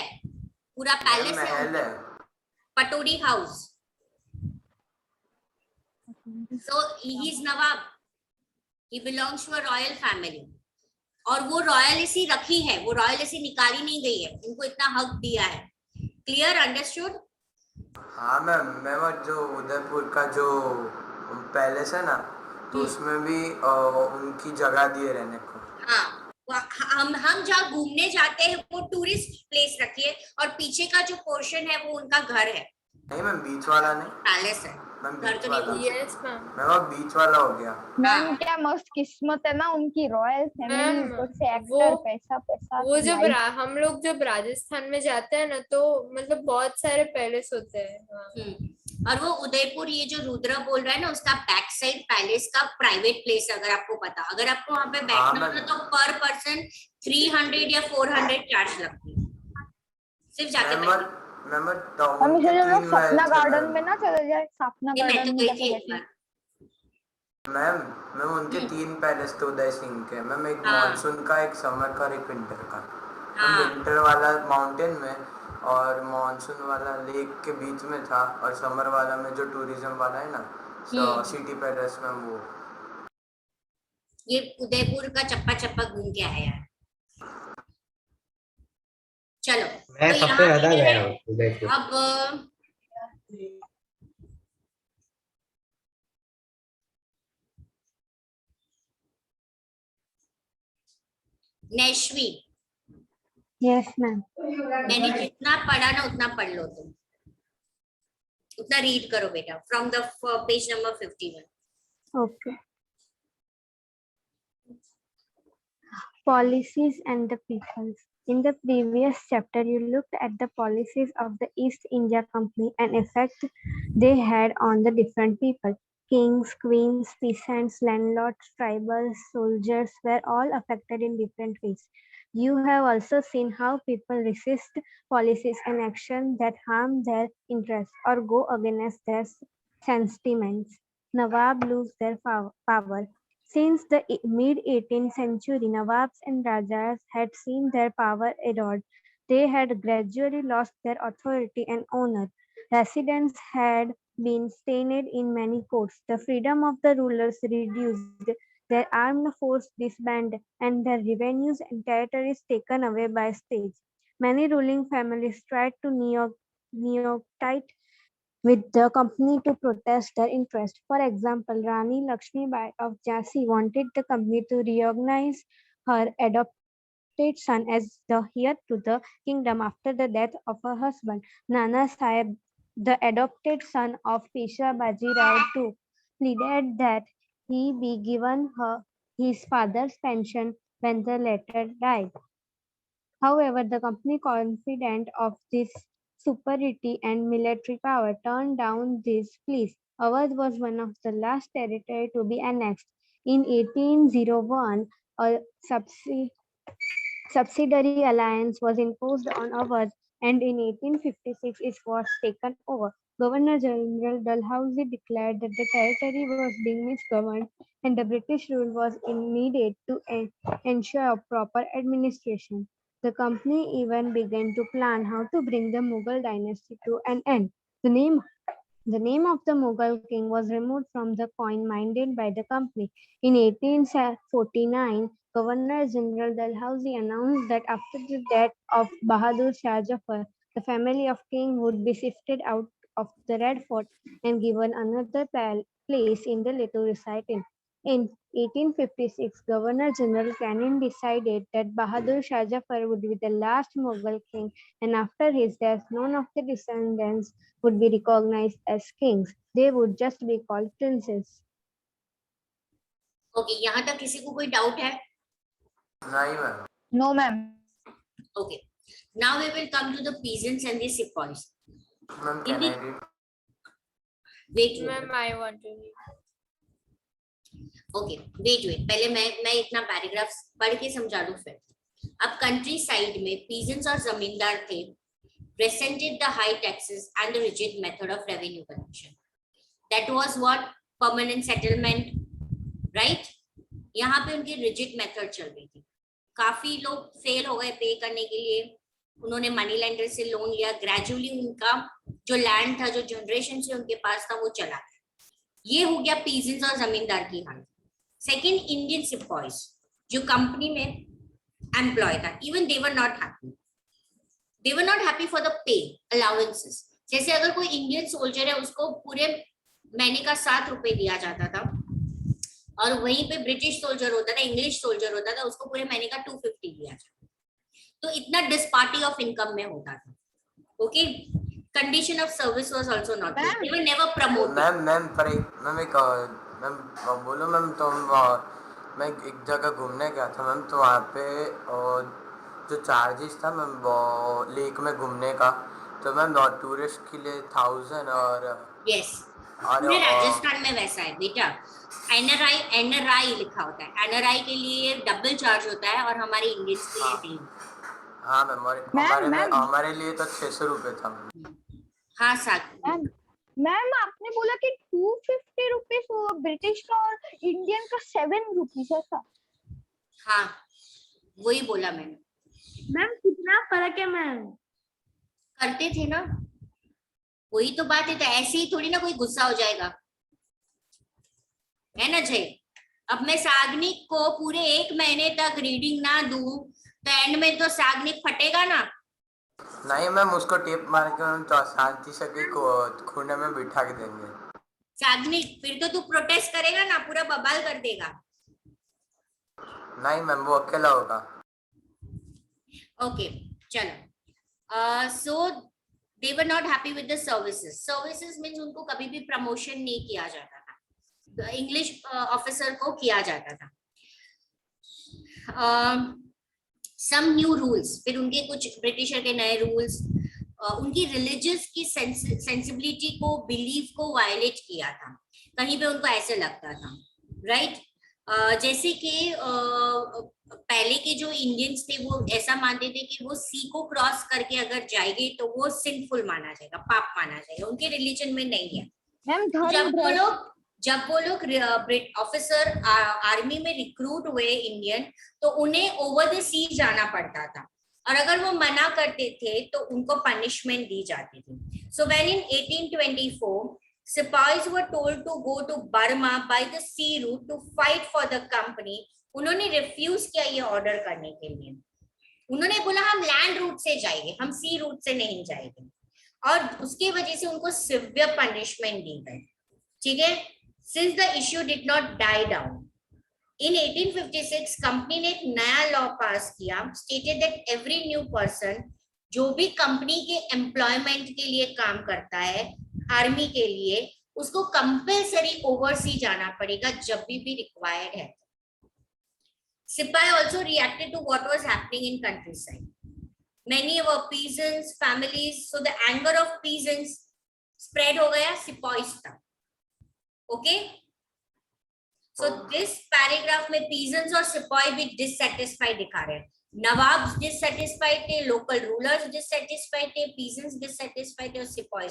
पूरा पैलेस है, Patori house. So he is Nawab, he belongs to a royal family. और वो रॉयलिसी रखी है, वो रॉयलिसी निकाली नहीं गई है, उनको इतना हक दिया है. क्लियर? अंडरस्टूड? हाँ मैम जो उदयपुर का जो पैलेस है ना, तो उसमें भी उनकी जगह दी है रहने को. हाँ, हम जहाँ घूमने जाते हैं वो टूरिस्ट प्लेस रखी है, और पीछे का जो पोर्शन है वो उनका घर है. नहीं मैम, बीच वाला नहीं, पैलेस है, घर तो नहीं. यस मैम, वो बीच वाला हो गया. मैम क्या मस्त किस्मत है ना उनकी, रॉयल फैमिली, ऊपर से एक्टर, पैसा. वो जब हम लोग जब राजस्थान में जाते हैं ना, तो मतलब बहुत सारे पैलेस होते हैं. और वो उदयपुर, ये जो रुद्र बोल रहा है ना, उसका बैक साइड पैलेस का प्राइवेट प्लेस, अगर आपको पता, अगर आपको वहाँ पे बैठना होता तो पर पर्सन 300 या 400 चार्ज लगती है, सिर्फ जाके हम इसे जो लोग सपना गार्डन में ना चले जाए, सपना गार्डन में जाके बैठे. मैम उनके 3 पैलेस थे उदय सिंह के मैम, एक मॉनसून का, एक समर का और एक विंटर का. हाँ विंटर वाला माउंटेन में और मॉनसून वाला लेक के बीच में था, और समर वाला में जो टूरिज्म वाला है ना सिटी पैलेस में वो। ये उदयपुर का चप्पा चप्पा घूम के आया है। चलो मैं तो सबसे यहाँ ज्यादा पे गया हूँ उदयपुर। अब नैश्वी, Yes, ma'am. मैंने जितना पढ़ा ना उतना पढ़ लो तुम, उतना रीड करो बेटा from the page number 51। Okay. Policies and the peoples. In the previous chapter, you looked at the policies of the East India Company and effect they had on the different people. Kings, queens, peasants, landlords, tribals, soldiers were all affected in different ways. You have also seen how people resist policies and actions that harm their interests or go against their sentiments. Nawab lose their power. Since the mid-18th century, Nawabs and Rajas had seen their power eroded. They had gradually lost their authority and honor. Residents had been stained in many courts. The freedom of the rulers reduced, their armed force disbanded, and their revenues and territories taken away by states. Many ruling families tried to negotiate with the company to protest their interest. For example, Rani Lakshmibai of Jhansi wanted the company to recognize her adopted son as the heir to the kingdom after the death of her husband. Nana Sahib, the adopted son of Peshwa Baji Rao too, pleaded that he be given his father's pension when the latter died. However, the company, confident of this superiority and military power, turned down these pleas. Awadh was one of the last territory to be annexed. In 1801, a subsidiary alliance was imposed on Awadh, and in 1856 it was taken over. Governor General Dalhousie declared that the territory was being misgoverned and the British rule was needed to ensure proper administration. The company even began to plan how to bring the Mughal dynasty to an end. The name of the Mughal king was removed from the coin minted by the company. In 1849, Governor General Dalhousie announced that after the death of Bahadur Shah Jafar, the family of king would be shifted out of the Red Fort and given another place in the little reside in. In 1856, Governor General Canning decided that Bahadur Shah Jafar would be the last Mughal king, and after his death, none of the descendants would be recognized as kings. They would just be called princes. Okay, यहाँ तक किसी को कोई डाउट है? नहीं ma'am. No, ma'am. Okay, now we will come to the peasants and the sepoys. Ma'am, can I read? Wait, Ma'am, I want to read. Okay wait पहले मैं इतना पैराग्राफ पढ़ के समझा दूं फिर। अब कंट्री साइड में पीजेंट्स और जमींदार थे, resented the high taxes and the rigid method of revenue collection. That was what permanent settlement, right? यहाँ पे उनकी rigid method चल रही थी। काफी लोग फेल हो गए पे करने के लिए, उन्होंने मनी लेंडर से लोन लिया, ग्रेजुअली उनका जो लैंड था, जो जनरेशन से उनके पास था, वो चला गया। ये हो गया पीजेंट्स और जमींदार की हालत। सेकेंड, इंडियन सिपॉइज जो कंपनी में एम्प्लॉय था, even they were not happy, they were not happy for the pay allowances. जैसे अगर कोई इंडियन सोल्जर है, उसको पूरे महीने का 7 रुपए दिया जाता था, और वहीं पे ब्रिटिश सोल्जर होता था, इंग्लिश सोल्जर होता था, उसको पूरे महीने का 250 दिया जाता। तो इतना डिस्पार्टी ऑफ इनकम में होता था। Okay, condition of service was also not good. They were never promoted. Ma'am बोलो मैम, तो मैं एक जगह घूमने गया था मैम, तो वहाँ पे जो चार्जेस था मैम वो लेक में घूमने का, तो मैम टूरिस्ट के लिए 1000 और यस, पूरे राजस्थान में वैसा है बेटा। एनआरआई लिखा होता है, एनआरआई के लिए डबल चार्ज होता है और हमारे इंडियंस के लिए 3। हाँ मैम, हमारे लिए तो 600 रुपए था। हाँ साथ मैम आपने बोला कि 250 रुपीज ब्रिटिश का और इंडियन का 7 रुपीज है। हाँ वही बोला मैंने। मैम कितना फर्क है मैम? करते थे ना, वही तो बात है। तो ऐसे ही थोड़ी ना कोई गुस्सा हो जाएगा, है ना जय? अब मैं साग्निक को पूरे 1 महीने तक रीडिंग ना दूं तो एंड में तो साग्निक फटेगा ना। नहीं मैम, उसको टेप मार के हम तो शांति से खूने में बिठा के देंगे। साग्निक फिर तो तू प्रोटेस्ट करेगा ना, पूरा बवाल कर देगा। नहीं मैम, वो अकेला होगा। ओके चलो। So they were not happy with the services. Services means उनको कभी भी प्रमोशन नहीं किया जाता था, इंग्लिश ऑफिसर को किया जाता था। सम न्यू रूल्स, फिर उनके कुछ ब्रिटिशर के नए रूल्स, उनकी रिलीजियस की सेंसिबिलिटी को, बिलीफ को वायलेट किया था। कहीं पे उनको ऐसे लगता था, राइट? जैसे कि पहले के जो इंडियंस थे वो ऐसा मानते थे कि वो सी को क्रॉस करके अगर जाएंगे तो वो सिंफुल माना जाएगा, पाप माना जाएगा। उनके रिलीजन में नहीं है। जब वो लोग ऑफिसर आर्मी में रिक्रूट हुए इंडियन, तो उन्हें ओवर द सी जाना पड़ता था, और अगर वो मना करते थे तो उनको पनिशमेंट दी जाती थी। So when in 1824 sipahis were told to go to Burma by the sea route to fight for the company, उन्होंने रिफ्यूज किया ये ऑर्डर करने के लिए। उन्होंने बोला हम लैंड रूट से जाएंगे, हम सी रूट से नहीं जाएंगे, और उसके वजह से उनको सिवियर पनिशमेंट दी गई। ठीक है? Since the issue did not die down, in 1856 company ने एक नया लॉ पास किया, stated that every new person जो भी कंपनी के एम्प्लॉयमेंट के लिए काम करता है आर्मी के लिए, उसको कंपल्सरी ओवरसी जाना पड़ेगा जब भी रिक्वायर्ड है। सिपाही also reacted to what was happening in countryside. Many were peasants, families, so the anger of peasants spread हो गया सिपाहीज तक। Okay? So this paragraph में peasants और सिपाही भी dissatisfied दिखा रहे हैं। नवाब dissatisfied थे, local rulers dissatisfied थे, peasants dissatisfied थे और सिपाही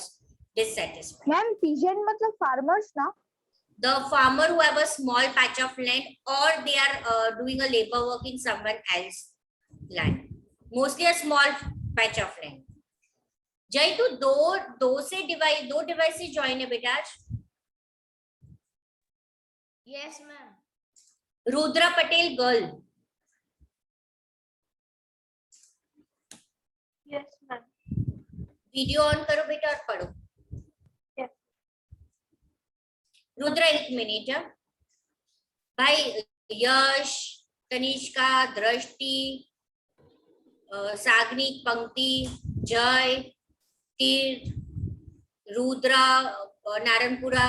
dissatisfied। मैम peasant मतलब farmers ना? The farmer who have a small patch of land, or they are doing a labor work in someone else's land, mostly a small patch of land. जय तू दो डिवाइस से ज्वाइन है बेटा आज? Yes ma'am. Rudra Patel girl. Yes ma'am. Video on करो बेटा और पढ़ो। रुद्रा 1 मिनट भाई। यश, तनिष्का, दृष्टि, साग्निक, पंक्ति, जय, तीर, रुद्रा, नारायणपुरा,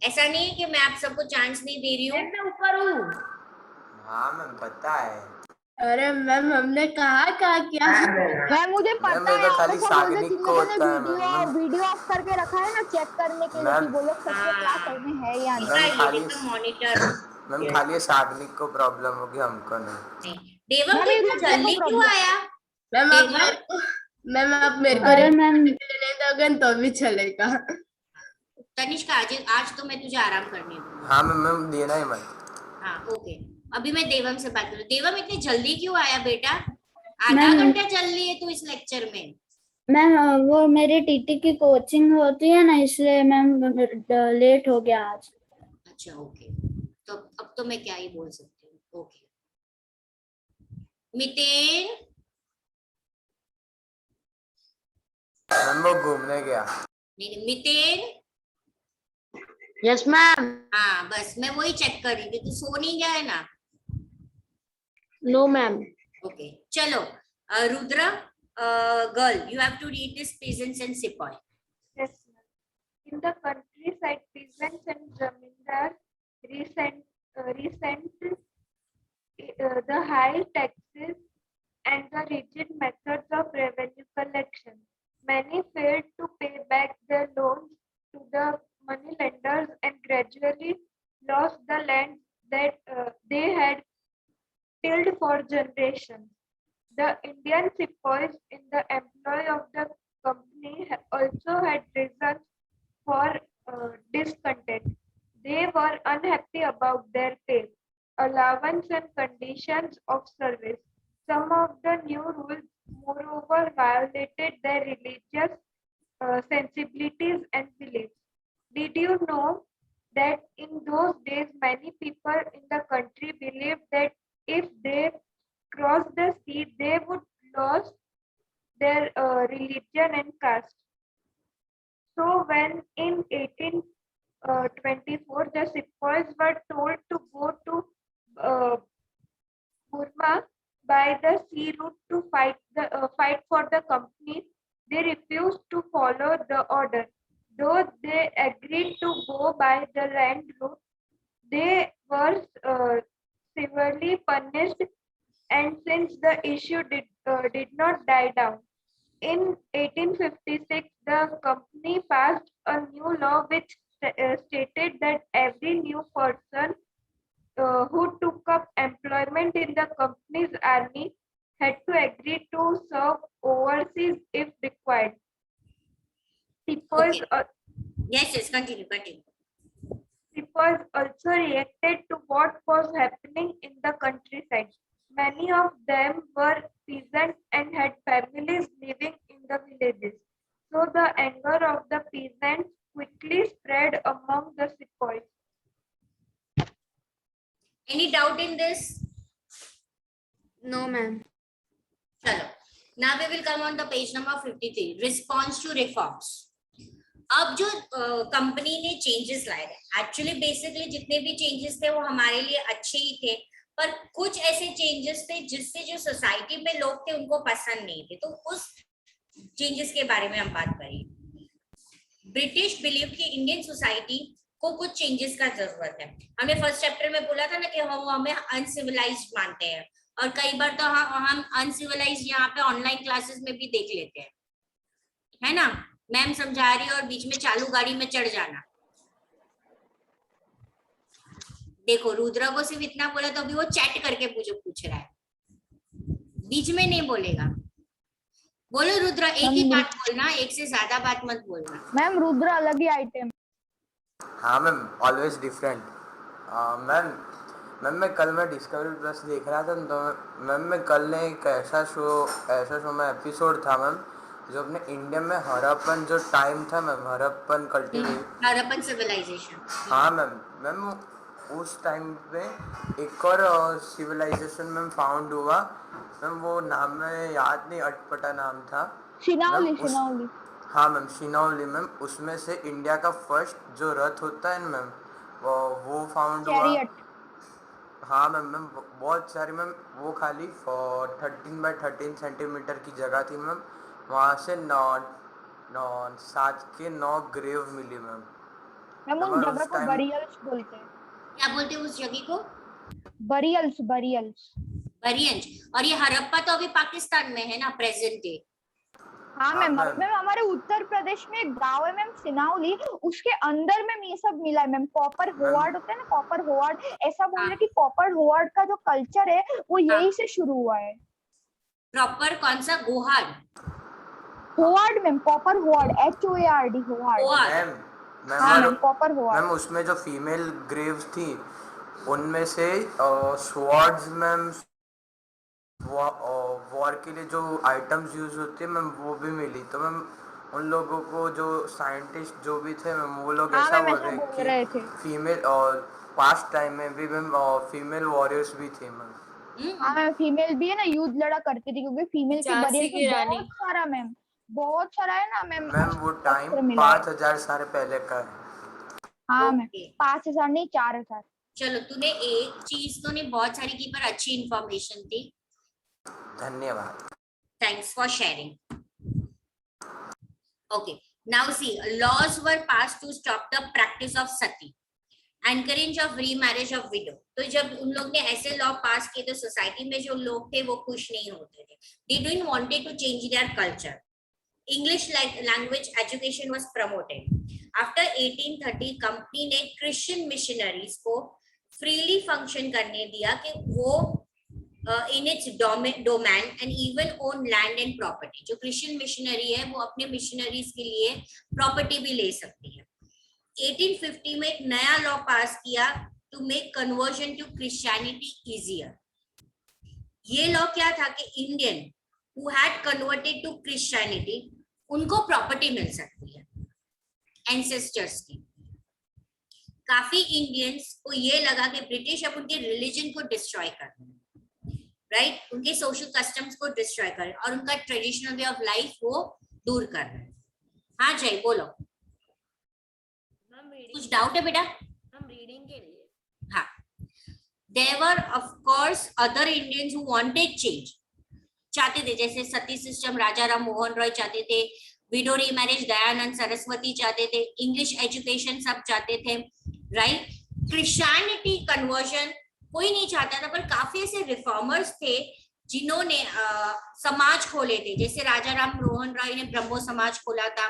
ऐसा नहीं है कि मैं आप सबको चांस नहीं दे रही हूँ। मैं ऊपर हूँ। हाँ मैम पता है। अरे मैम हमने कहा क्या? मैम मुझे पता है, खाली साग्निक को होता है। वीडियो ऑफ करके रखा है ना चेक करने के लिए कि वो लोग सबको क्या करने हैं या नहीं। मॉनिटर मैम खाली साग्निक को प्रॉब्लम होगी, हमको नहीं। देवम इतना जल्दी क्यों आया? मैम आप मेरे को नहीं दोगे तो भी चलेगा। तनिष्का आज तो मैं तुझे आराम करने दूंगी। हाँ मैम देना ही मत। हाँ ओके, अभी मैं देवम से बात करूँ। देवम इतनी जल्दी क्यों आया बेटा? आधा घंटा चल रही है तू इस लेक्चर में। मैम वो मेरी टीटी की कोचिंग होती है ना, इसलिए मैम लेट हो गया आज। अच्छा ओके, तो अब तो मैं क्या ही बोल सकती हूँ। Okay Mithen. मैम वो घूमने गया। नहीं मितेन। Yes ma'am. हाँ बस मैं वही चेक कर रही थी, तू सो नहीं गया है ना? No ma'am. ओके चलो। Rudra girl, you have to read this peasants and sepoy. Yes, ma'am. In the countryside, peasants and zamindars resent the high taxes and the rigid methods of revenue collection. Many failed to pay back their loans to the money lenders and gradually lost the land that they had tilled for generations. The Indian sepoys in the employ of the company also had reasons for discontent. They were unhappy about their pay, allowance and conditions of service. Some of the new rules, moreover, violated their religious sensibilities and beliefs. Did you know that in those days many people in the country believed that if they crossed the sea, they would lose their religion and caste? So when in 1824 the sepoys were told to go to Burma by the sea route to fight for the company, they refused to follow the order. Though they agreed to go by the land route, they were severely punished, and since the issue did not die down, in 1856 the company passed a new law which stated that every new person who took up employment in the company's army had to agree to serve overseas if required. Sepoys, Yes, continue. Sepoys also reacted to what was happening in the countryside. Many of them were peasants and had families living in the villages. So the anger of the peasants quickly spread among the sepoys. Any doubt in this? No, ma'am. Chalo. Now we will come on the page number 53. Response to reforms. अब जो कंपनी ने चेंजेस लाए थे, एक्चुअली बेसिकली जितने भी चेंजेस थे वो हमारे लिए अच्छे ही थे, पर कुछ ऐसे चेंजेस थे जिससे जो सोसाइटी में लोग थे उनको पसंद नहीं थे, तो उस चेंजेस के बारे में हम बात करेंगे। ब्रिटिश बिलीव कि इंडियन सोसाइटी को कुछ चेंजेस का जरूरत है। हमने फर्स्ट चैप्टर में बोला था ना कि हम हमें अनसिविलाइज्ड मानते हैं, और कई बार तो हम अनसिविलाइज्ड यहाँ पे ऑनलाइन क्लासेस में भी देख लेते हैं, है ना। मैम समझा रही है और बीच में चालू गाड़ी में चढ़ जाना। देखो रुद्रा को सिर्फ इतना बोला तो अभी वो चैट करके पूछ रहा है, बीच में नहीं बोलेगा। बोलो रुद्रा, एक ही बात बोलना, एक से ज्यादा बात मत बोलना। मैम रुद्रा अलग ही आइटम। हाँ मैम, ऑलवेज डिफरेंट। मैम मैं कल मैं डिस्कवरी प्लस देख रहा था, तो मैम मैं कल ने एक ऐसा शो में एपिसोड था मैम, जो अपने इंडिया में हड़प्पन जो टाइम था ma'am, Harappan cultivate, Harappan civilization. हाँ मैम उस टाइम पे एक और सिविलाइजेशन मैम फाउंड हुआ मैम, वो नाम में याद नहीं, अटपटा नाम था, शिनावली। हाँ मैम शिनावली मैम। उसमें से इंडिया का फर्स्ट जो रथ होता है मैम, वो फाउंड हुआ। हाँ मैम बहुत सारी मैम, वो खाली 13 बाय 13 सेंटीमीटर की जगह थी मैम, वहाँ से 7 के 9 ग्रेव मिली मैम। उस जगह को बरियल्स बोलते हैं। क्या बोलते हैं उस जगह को? बरियल्स। और ये हड़प्पा तो अभी पाकिस्तान में है ना, प्रेजेंट डे। हाँ मैम हमारे उत्तर प्रदेश में एक गाँव है मैम सिनावली, उसके अंदर में ये सब मिला है मैम। कॉपर होवार्ड होता है ना, कॉपर होवार्ड, ऐसा बोल रहे कि कॉपर होवार्ड का जो कल्चर है वो यही से शुरू हुआ है। प्रॉपर कौन सा? Howard ma'am, copper Howard, HOARD Howard ma'am, copper Howard. Ma'am उसमें जो फीमेल ग्रेव्स थी उनमें से स्वॉर्ड्स मैम, वॉर के लिए जो आइटम्स यूज होते हैं मैम, वो भी मिली। तो मैम उन लोगों को जो साइंटिस्ट जो भी थे मैम, वो लोग ऐसा बोल रहे कि फीमेल, और पास्ट टाइम में भी मैम फीमेल वॉरियर्स भी थे मैम। हाँ फीमेल भी है ना, युद्ध लड़ा करती थी, क्योंकि फीमेल की बरियल बहुत सारा है ना मैम। वो टाइम 5000 साल पहले का है। हाँ मैम 5000 नहीं 4000। चलो तूने एक चीज तो नहीं, बहुत सारी की, पर अच्छी इंफॉर्मेशन थी, धन्यवाद। Thanks for sharing. Okay, now see, laws were passed to stop the practice of sati, encourage of remarriage of widow. तो जब उन लोग ने ऐसे लॉ पास किए तो सोसाइटी में जो लोग थे वो खुश नहीं होते थे। They didn't wanted to change their culture. English language education was promoted. After 1830 company ने क्रिश्चियन मिशनरीज को फ्रीली फंक्शन करने दिया कि वो in its domain and even own land and property. जो क्रिश्चियन मिशनरी है वो अपने मिशनरीज के लिए प्रॉपर्टी भी ले सकती है। 1850 में एक नया लॉ पास किया to make conversion to Christianity easier. ये लॉ क्या था कि Indian who had converted to Christianity उनको प्रॉपर्टी मिल सकती है एंसेस्टर्स की। काफी इंडियंस को ये लगा कि ब्रिटिश अब उनके रिलीजन को डिस्ट्रॉय कर रहे हैं, राइट, उनके सोशल कस्टम्स को डिस्ट्रॉय कर रहे हैं और उनका ट्रेडिशनल वे ऑफ लाइफ वो दूर कर रहे हैं। हाँ जय बोलो, कुछ डाउट है बेटा? हम रीडिंग के लिए हाँ, there were of course other Indians who wanted change, चाहते थे, जैसे सती सिस्टम राजा राम मोहन रॉय चाहते थे, विडो रीमैरिज दयानंद सरस्वती चाहते थे, इंग्लिश एजुकेशन सब चाहते थे, राइट। क्रिश्चियनिटी कन्वर्जन कोई नहीं चाहता था, पर काफी ऐसे रिफॉर्मर्स थे जिन्होंने समाज खोले थे, जैसे राजा राम मोहन रॉय ने ब्रह्मो समाज खोला था,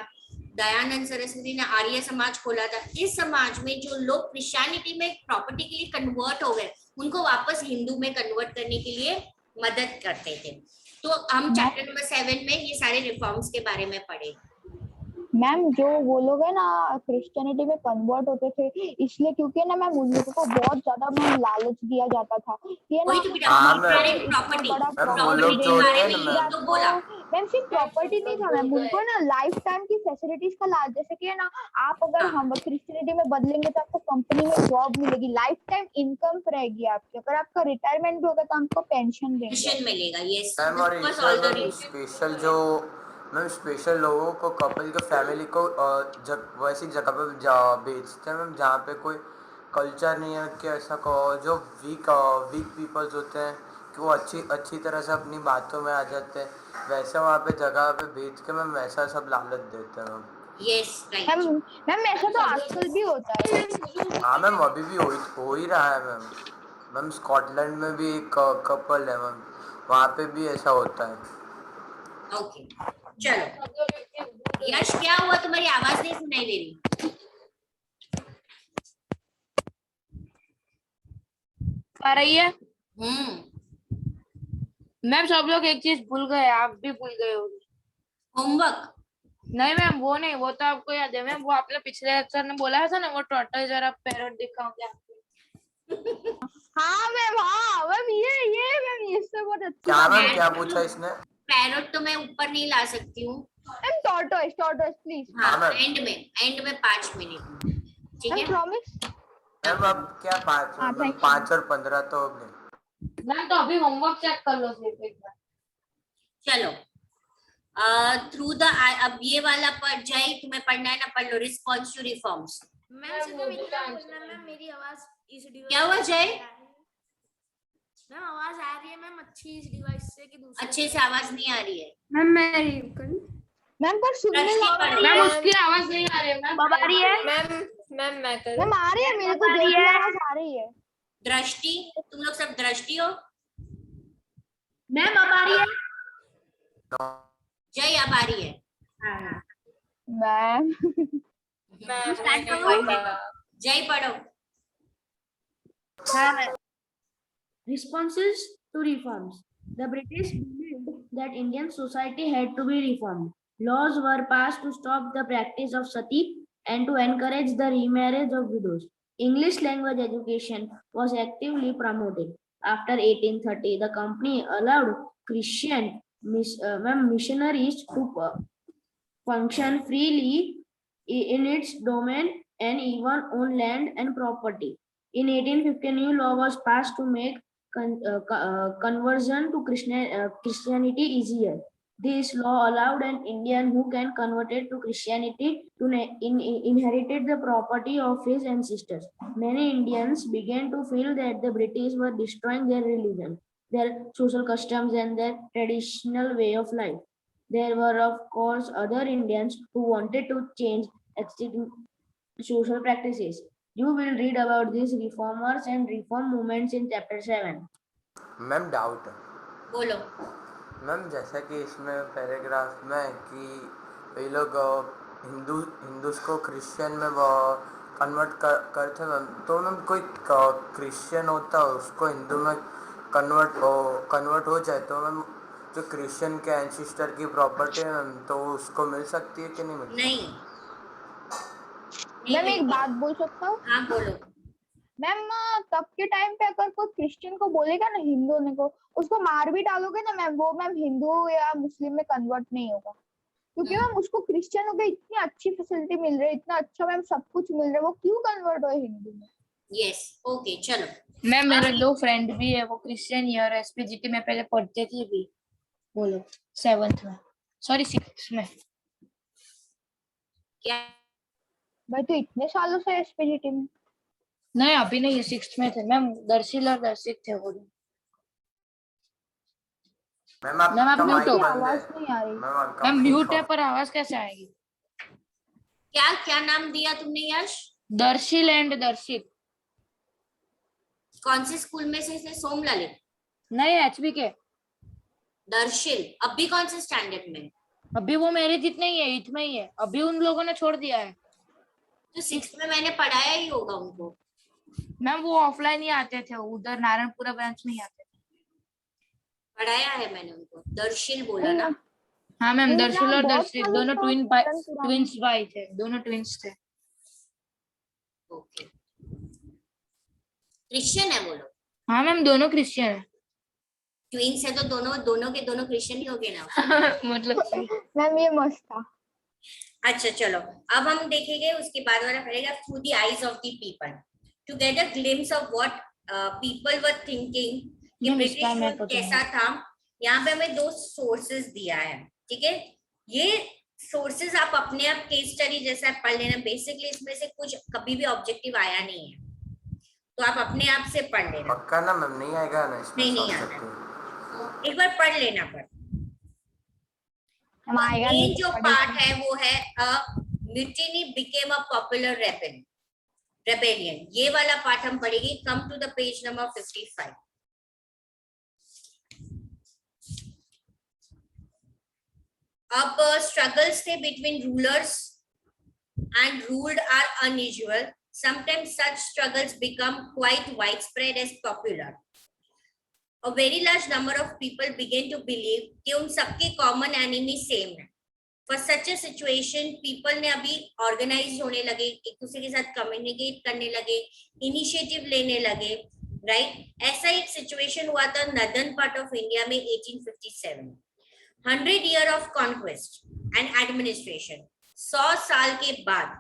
दयानंद सरस्वती ने आर्य समाज खोला था। इस समाज में जो लोग क्रिश्चियनिटी में प्रॉपर्टी के लिए कन्वर्ट हो गए उनको वापस हिंदू में कन्वर्ट करने के लिए मदद करते थे। तो हम चैप्टर नंबर 7 में ये सारे रिफॉर्म्स के बारे में पढ़े। मैम जो वो लोग है ना क्रिश्चियनिटी में कन्वर्ट होते थे इसलिए क्योंकि ना मैम उन लोगों को बहुत ज्यादा मैम लालच दिया जाता था ये ना मैम सिर्फ प्रॉपर्टी नहीं था मैम, उनको ना लाइफ टाइम की फैसिलिटीज का लालच, जैसे कि ना आप अगर हम क्रिश्चियनिटी में बदलेंगे तो आपको कंपनी में जॉब मिलेगी, लाइफ टाइम इनकम रहेगी आपकी, अगर आपका रिटायरमेंट भी होगा तो आपको पेंशन मिलेगा। यस स्पेशल जो मैम स्पेशल लोगों को कपल को फैमिली को वैसी जगह पे भेजते हैं मैम जहाँ पे कोई कल्चर नहीं है कि ऐसा को जो वीक पीपल्स होते हैं कि वो अच्छी तरह से अपनी बातों में आ जाते हैं, वैसे वहाँ पे जगह पे भेज के मैम वैसा सब लालच देते हैं मैम। यस राइट मैम ऐसा तो आजकल भी होता है। हाँ मैम अभी भी हो ही रहा है मैम। मैम स्कॉटलैंड में भी एक कपल है मैम, वहाँ पे भी ऐसा होता है। ओके चलो यश क्या हुआ, तुम्हारी आवाज नहीं सुनाई दे रही? आ रही है? मैम सब लोग एक चीज भूल गए, आप भी भूल गए होंगे। होमवर्क? नहीं मैम वो नहीं, वो तो आपको याद है मैम, वो आपने पिछले लेक्चर में बोला था ना वो टॉर्टोइज और पैरट दिखाऊंगा। हाँ मैम ये मैम इससे बहुत अच्छा। क्या मैम क्या पूछा इसने? पैरट तो मैं ऊपर नहीं ला सकती हूँ। Tortoise please. हाँ एंड में 5 मिनट, ठीक है? प्रॉमिस मैम अब क्या 5 और 15 तो हो गए मैम, तो अभी होमवर्क चेक कर लो सिर्फ एक बार। चलो थ्रू द अब ये वाला पढ़ जाए, तुम्हें पढ़ना है ना, पढ़ लो रिस्पॉन्स टू रिफॉर्म्स। मैम मेरी आवाज इस डिवाइस क्या हुआ जय? मैम आवाज आ रही है मैम अच्छी इस डिवाइस से कि दूसरे अच्छे से आवाज नहीं आ रही है मैम पर सुनने मैम उसकी आवाज नहीं आ रही है मैम। आ रही है मैम मैं कर मैम आ रही है, मेरे को जो आवाज आ रही है। दृष्टि, तुम लोग सब दृष्टि हो? मैम अब आ रही है? जय अब आ रही है? मैम जय पढ़ो। Responses to reforms. The British believed that Indian society had to be reformed. Laws were passed to stop the practice of sati and to encourage the remarriage of widows. English language education was actively promoted. After 1830, the company allowed Christian missionaries to function freely in its domain and even own land and property. In 1850, new law was passed to make conversion to Christianity easier. This law allowed an Indian who can converted to Christianity to inherit the property of his ancestors. Many Indians began to feel that the British were destroying their religion, their social customs, and their traditional way of life. There were, of course, other Indians who wanted to change existing social practices. You will read about these reformers and reform movements in chapter 7. Ma'am doubt है। बोलो। मैम जैसा कि इसमें पैराग्राफ में कि ये लोग हिंदूज को क्रिश्चियन में कन्वर्ट करते मैम, तो मैम कोई क्रिश्चियन होता है उसको हिंदू में कन्वर्ट हो जाए तो मैम जो क्रिश्चियन के एंसेस्टर की प्रॉपर्टी है मैम तो उसको मिल सकती है कि नहीं मिलती? नहीं। मैम एक बात बोल सकता हूँ? हाँ बोलो। मैम तब के टाइम पे अगर कोई क्रिश्चियन को बोलेगा ना हिंदू होने को, उसको मार भी डालोगे ना मैम, वो मैम हिंदू या मुस्लिम में कन्वर्ट नहीं होगा, क्योंकि मैम उसको क्रिश्चियन हो गए, इतनी अच्छी फैसिलिटी मिल रही है, इतना अच्छा मैम सब कुछ मिल रहा है, वो क्यों कन्वर्ट हो हिंदू में? यस ओके चलो। मैम मेरे 2 फ्रेंड भी है, वो क्रिश्चियन ही है और एसपीजीटी में पहले पढ़ते थे भी, वो लोग 7th में, सॉरी 6th में। क्या भाई तो इतने सालों से एसपीजीटी में? नहीं अभी नहीं, 6th में थे मैम, दर्शिल और दर्शित थे वो। मैम आप म्यूट हो, आवाज नहीं आ रही। मैम म्यूट है पर आवाज कैसे आएगी? क्या क्या नाम दिया तुमने यश? दर्शिल एंड दर्शित। कौन से स्कूल में से सोम ललित? नहीं एचबी के। दर्शिल अभी कौन से स्टैंडर्ड में? अभी वो मेरे जितने ही है, 8th में ही है, अभी उन लोगों ने छोड़ दिया है। तो 6th में मैंने पढ़ाया ही होगा उनको। मैम वो ऑफलाइन ही आते थे, उधर नारायणपुरा ब्रांच में ही आते थे। पढ़ाया है मैंने उनको। दर्शिल बोला ना? हाँ मैम दर्शिल और दर्शित दोनों ट्विंस भाई थे, दोनों ट्विंस थे। ओके क्रिश्चियन है वो लोग? हाँ मैम दोनों क्रिश्चियन है। ट्विंस है तो दोनों के दोनों क्रिश्चियन ही हो गए ना। मतलब मैम ये मस्त था। अच्छा चलो अब हम देखेंगे उसके बाद वाला पड़ेगा through the eyes of the people to get a glimpse of what people were thinking कि ब्रिटिश रूल कैसा था। यहाँ पे हमें 2 सोर्सेस दिया है, ठीक है? ये सोर्सेस आप अपने आप केस स्टडी जैसा पढ़ लेना, बेसिकली इसमें से कुछ कभी भी ऑब्जेक्टिव आया नहीं है, तो आप अपने आप से पढ़ लेना। पक्का ना मैम? नहीं आएगा ना इसमें? नहीं आएगा, एक बार पढ़ लेना। पर मेन जो पार्ट है वो है mutiny became a popular rebellion, ये वाला पार्ट हम पढ़ेंगे। Come to the page number 55। अब struggles थे between rulers and ruled are unusual. Sometimes such struggles become quite widespread as popular. A very large number of people begin to believe कि उन सबके common enemy same है। For such a situation, people ने अभी organize होने लगे, एक दूसरे के साथ communicate करने लगे, initiative लेने लगे, right? ऐसा एक situation हुआ था northern part of India में 1857। 100 year of conquest and administration, 100 साल के बाद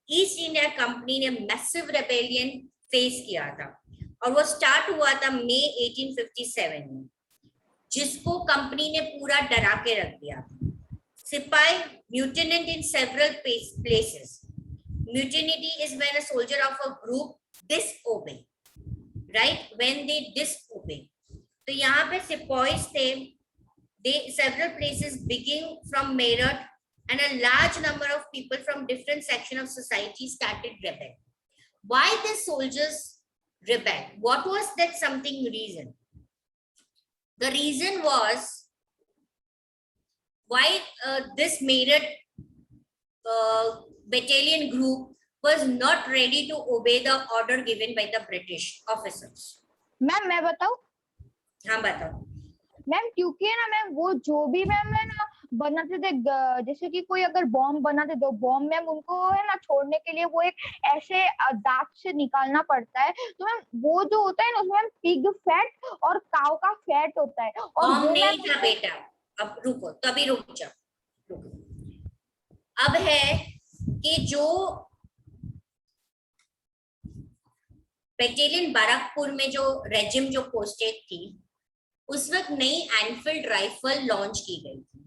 ईस्ट इंडिया कंपनी ने मैसिव रेबेलियन फेस किया था और वो स्टार्ट हुआ था मई 1857 में, जिसको कंपनी ने पूरा डरा के रख दिया। सिपाही mutinied in several places. Mutiny is when a soldier of a group disobey, right? When they disobey. तो यहाँ पे सिपाही थे, several places beginning from Meerut, and a large number of people from different sections of society started rebel. Why the soldiers rebelled? What was that something reason? The reason was why this Meerut battalion group was not ready to obey the order given by the British officers. Ma'am मैं बताऊं? हाँ बताओ। मैम क्योंकि है ना मैम वो जो भी मैम है ना बनाते थे, जैसे कि कोई अगर बॉम्ब बनाते तो बॉम्ब मैम उनको है ना छोड़ने के लिए वो एक ऐसे दांत से निकालना पड़ता है, तो मैम वो जो होता है ना उसमें मैम पिग फैट और काव का फैट होता है। और वो नहीं था बेटा, अब रुको, तभी रुक जाओ। अब है कि जो बटालियन बाराकपुर में जो रेजिम जो पोस्टेड थी, उस वक्त नई एनफील्ड राइफल लॉन्च की गई थी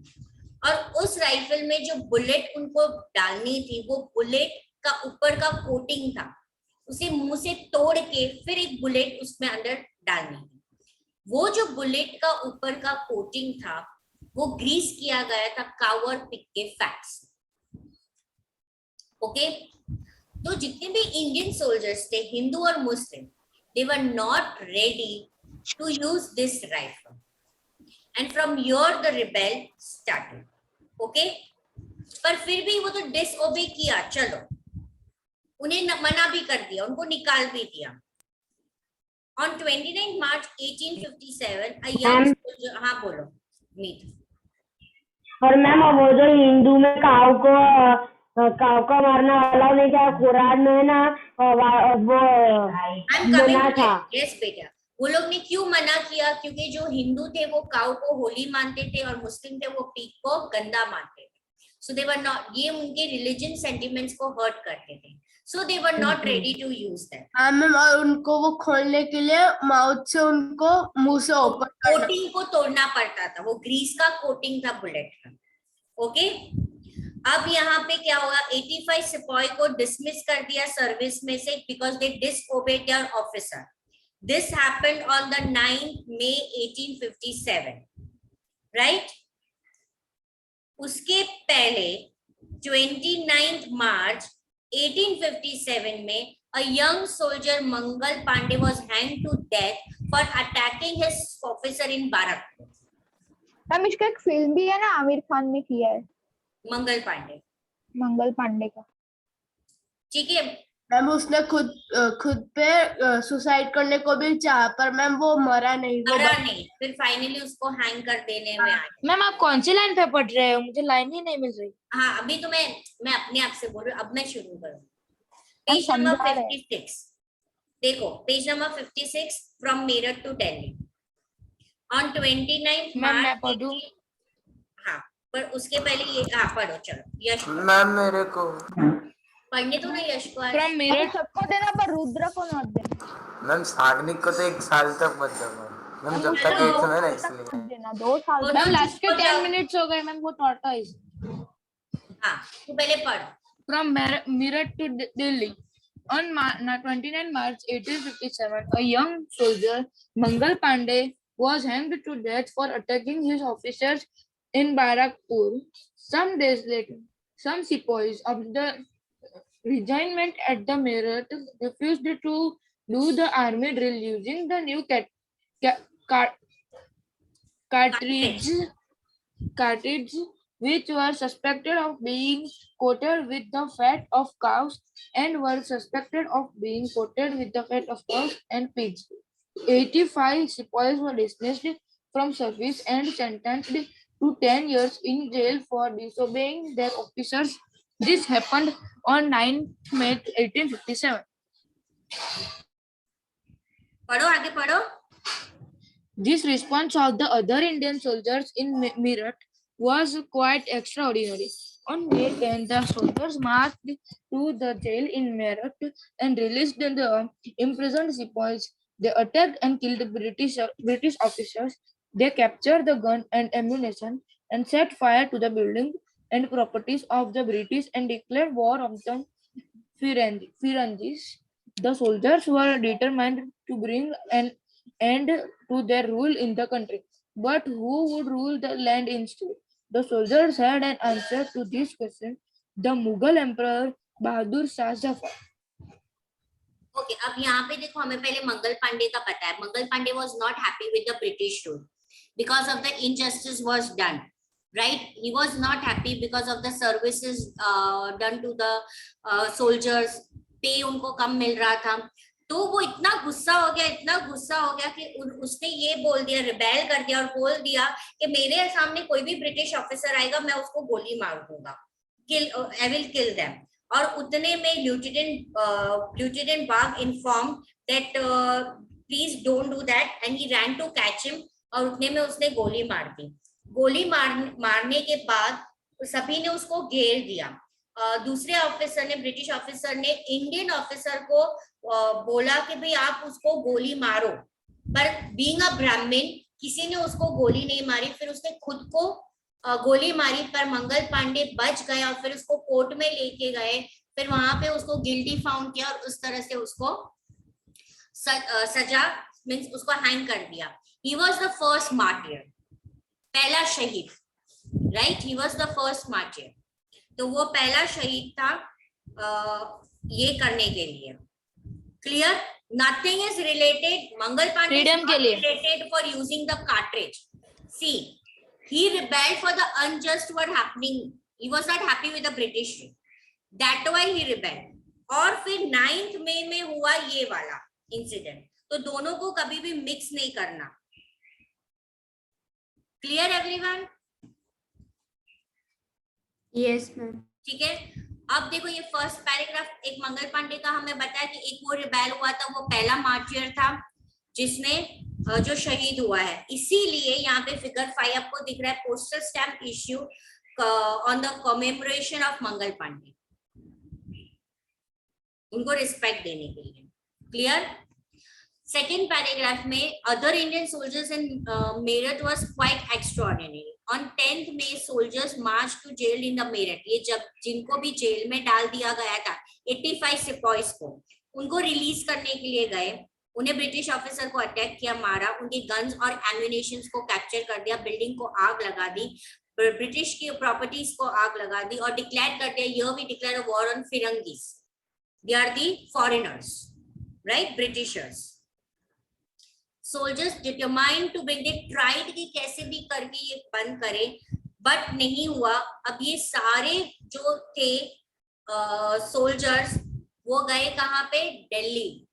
और उस राइफल में जो बुलेट उनको डालनी थी वो बुलेट का ऊपर का कोटिंग था, उसे मुंह से तोड़ के फिर एक बुलेट उसमें अंदर डालनी थी। वो जो बुलेट का ऊपर का कोटिंग था वो ग्रीस किया गया था काव और पिग के फैट से। ओके, तो जितने भी इंडियन सोल्जर्स थे, हिंदू और Muslim, they were not ready to use this rifle, and from here the rebel started. Okay, पर फिर भी वो तो disobey किया, चलो उन्हें मना भी कर दिया, उनको निकाल भी दिया। On 29 March 1857 a young soldier, हाँ बोलो मीत। और मैम वो जो हिंदू में काव को काव का मारना अलाउ नहीं था, कुरान में ना वो मना था। यस बेटा, वो लोग ने क्यों मना किया? क्योंकि जो हिंदू थे वो काऊ को होली मानते थे और मुस्लिम थे वो पीक को गंदा मानते थे। सो दे वर नॉट, ये उनके रिलीजन सेंटिमेंट्स को हर्ट करते थे, so they were not ready to use that. हाँ मैम, और उनको वो खोलने के लिए माउथ से उनको मुंह से ओपन कोटिंग को तोड़ना पड़ता था, वो ग्रीस का कोटिंग था बुलेट का। ओके, अब यहाँ पे क्या होगा, 85 सिपाही को डिसमिस कर दिया सर्विस में से because they disobeyed their officer. This happened on the 9th May 1857, right? उसके पहले 29th March 1857 में a young soldier Mangal Pandey was hanged to death for attacking his officer in Barakpur. Ma'am इसका एक फिल्म भी है ना, आमिर खान ने किया है, मंगल पांडे का। ठीक है मैम, उसने खुद पे सुसाइड करने को भी चाहा, पर मैम वो मरा नहीं, फिर फाइनली उसको हैंग कर देने में आया। मैम आप कौन सी लाइन पे पढ़ रहे हो? मुझे लाइन ही नहीं मिल रही। हाँ, अभी तो मैं अपने आप से बोल रही हूँ, अब मैं शुरू करूँ। पेज नंबर 56 देखो, page number 56 from Meerut to Delhi on 29th ma'am मैं March। पढ़ूं? हाँ, पर उसके पहले ये पढ़ो, चलो यश मैम मेरे को पढ़ने दो ना यश को। फ्रॉम मेरठ सबको देना, पर रुद्र को मत देना। मैम साग्निक को तो 1 साल तक मत देना मैम, जब तक 1 समय ना, इसलिए देना 2 साल। मैम लास्ट के 10 मिनट्स हो गए मैम, वो टॉर्टोइज। हाँ, तू पहले पढ़। From Meerut to Delhi. On 29 March 1857, a young soldier, Mangal Pandey, was hanged to death for attacking his officers in Barakpur. Some days later, some sepoys of the regiment at the Meerut refused to do the army drill using the new cartridge, which were suspected of being coated with the fat of cows and were suspected of being coated with the fat of cows and pigs. 85 sepoys were dismissed from service and sentenced to 10 years in jail for disobeying their officers. This happened on 9th May 1857. पढ़ो, आगे पढ़ो। This response of the other Indian soldiers in Meerut was quite extraordinary. On May 10, the soldiers marched to the jail in Meerut and released the imprisoned sepoys. They attacked and killed British officers. They captured the gun and ammunition and set fire to the building and properties of the British and declared war on the Firangis. The soldiers were determined to bring an end to their rule in the country. But who would rule the land instead? The soldiers had an answer to this question: the Mughal Emperor Bahadur Shah Zafar. Okay, अब यहाँ पे देखो, हमें पहले मंगल पांडे का पता है। Mangal Pandey was not happy with the British rule because of the injustice was done, right? He was not happy because of the services done to the soldiers. पे उनको कम मिल रहा था, तो वो इतना गुस्सा हो गया कि उसने ये बोल दिया, रिबेल कर दिया और बोल दिया कि मेरे सामने कोई भी ब्रिटिश ऑफिसर आएगा मैं उसको गोली मार दूंगा, आई विल किल देम। और उतने में Lieutenant Bagh informed that please don't do that and he ran to catch him, और उतने में उसने गोली मार दी। गोली मारने के बाद सभी ने उसको घेर दिया। दूसरे ऑफिसर ने, ब्रिटिश ऑफिसर ने इंडियन ऑफिसर को बोला कि भाई आप उसको गोली मारो, पर बीइंग अ ब्राह्मण किसी ने उसको गोली नहीं मारी। फिर उसने खुद को गोली मारी, पर मंगल पांडे बच गया और फिर उसको कोर्ट में लेके गए। फिर वहां पे उसको गिल्टी फाउंड किया और उस तरह से उसको सजा मींस उसको हैंग कर दिया। He was the first martyr, पहला शहीद, right? He was the first martyr, तो वो पहला शहीद था ये करने के लिए। Clear? Nothing is related, Mangal Pandey related for using the cartridge. See, he rebelled for the unjust what happening, he was not happy with the British, that why he rebelled। और फिर 9th May में हुआ ये वाला इंसिडेंट, तो दोनों को कभी भी मिक्स नहीं करना। Clear everyone? Yes ma'am. ठीक है, अब देखो ये फर्स्ट पैराग्राफ एक मंगल पांडे का हमें बताया कि एक वो रिबेल हुआ था, वो पहला मार्टियर था जिसने जो शहीद हुआ है। इसीलिए यहाँ पे फिगर 5 आपको दिख रहा है, postal stamp issue on the commemoration of Mangal Pandey, उनको रिस्पेक्ट देने के लिए। क्लियर? सेकेंड पैराग्राफ में other Indian soldiers in Meerut was quite extraordinary. On 10th May soldiers march to jail in the Meerut. ये जब जिनको भी जेल में डाल दिया गया था 85 सिपाहीज को, उनको रिलीज करने के लिए गए। उन्हें ब्रिटिश ऑफिसर को अटैक किया, मारा, उनके गन्स और एम्युनिशंस को कैप्चर कर दिया, बिल्डिंग को आग लगा दी, ब्रिटिश की प्रॉपर्टीज को आग लगा दी और डिक्लेयर कर दिया, here we declare a war on firangis, they are the foreigners, right, Britishers. Soldiers determined to bring, they tried कि कैसे भी करके ये बंद करे, बट नहीं हुआ। अब ये सारे जो थे सोल्जर्स वो गए कहाँ पे? दिल्ली,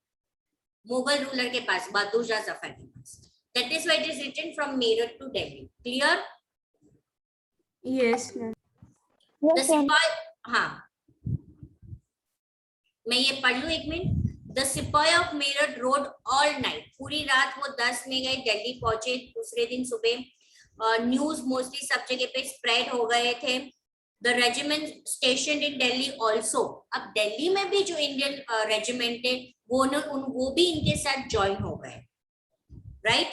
मुगल रूलर के पास, बहादुर शाह जफर के पास। That is why it is written from Meerut to Delhi. Clear? Yes ma'am. हाँ, मैं ये पढ़ लूं एक minute. The sipahi of Meerut rode all night, पूरी रात वो 10 में गए, दिल्ली पहुंचे दूसरे दिन सुबह। न्यूज मोस्टली सब जगह पे स्प्रेड हो गए थे। The regiment station in Delhi also, अब दिल्ली में भी जो इंडियन रेजिमेंट है वो भी इनके साथ ज्वाइन हो गए, right.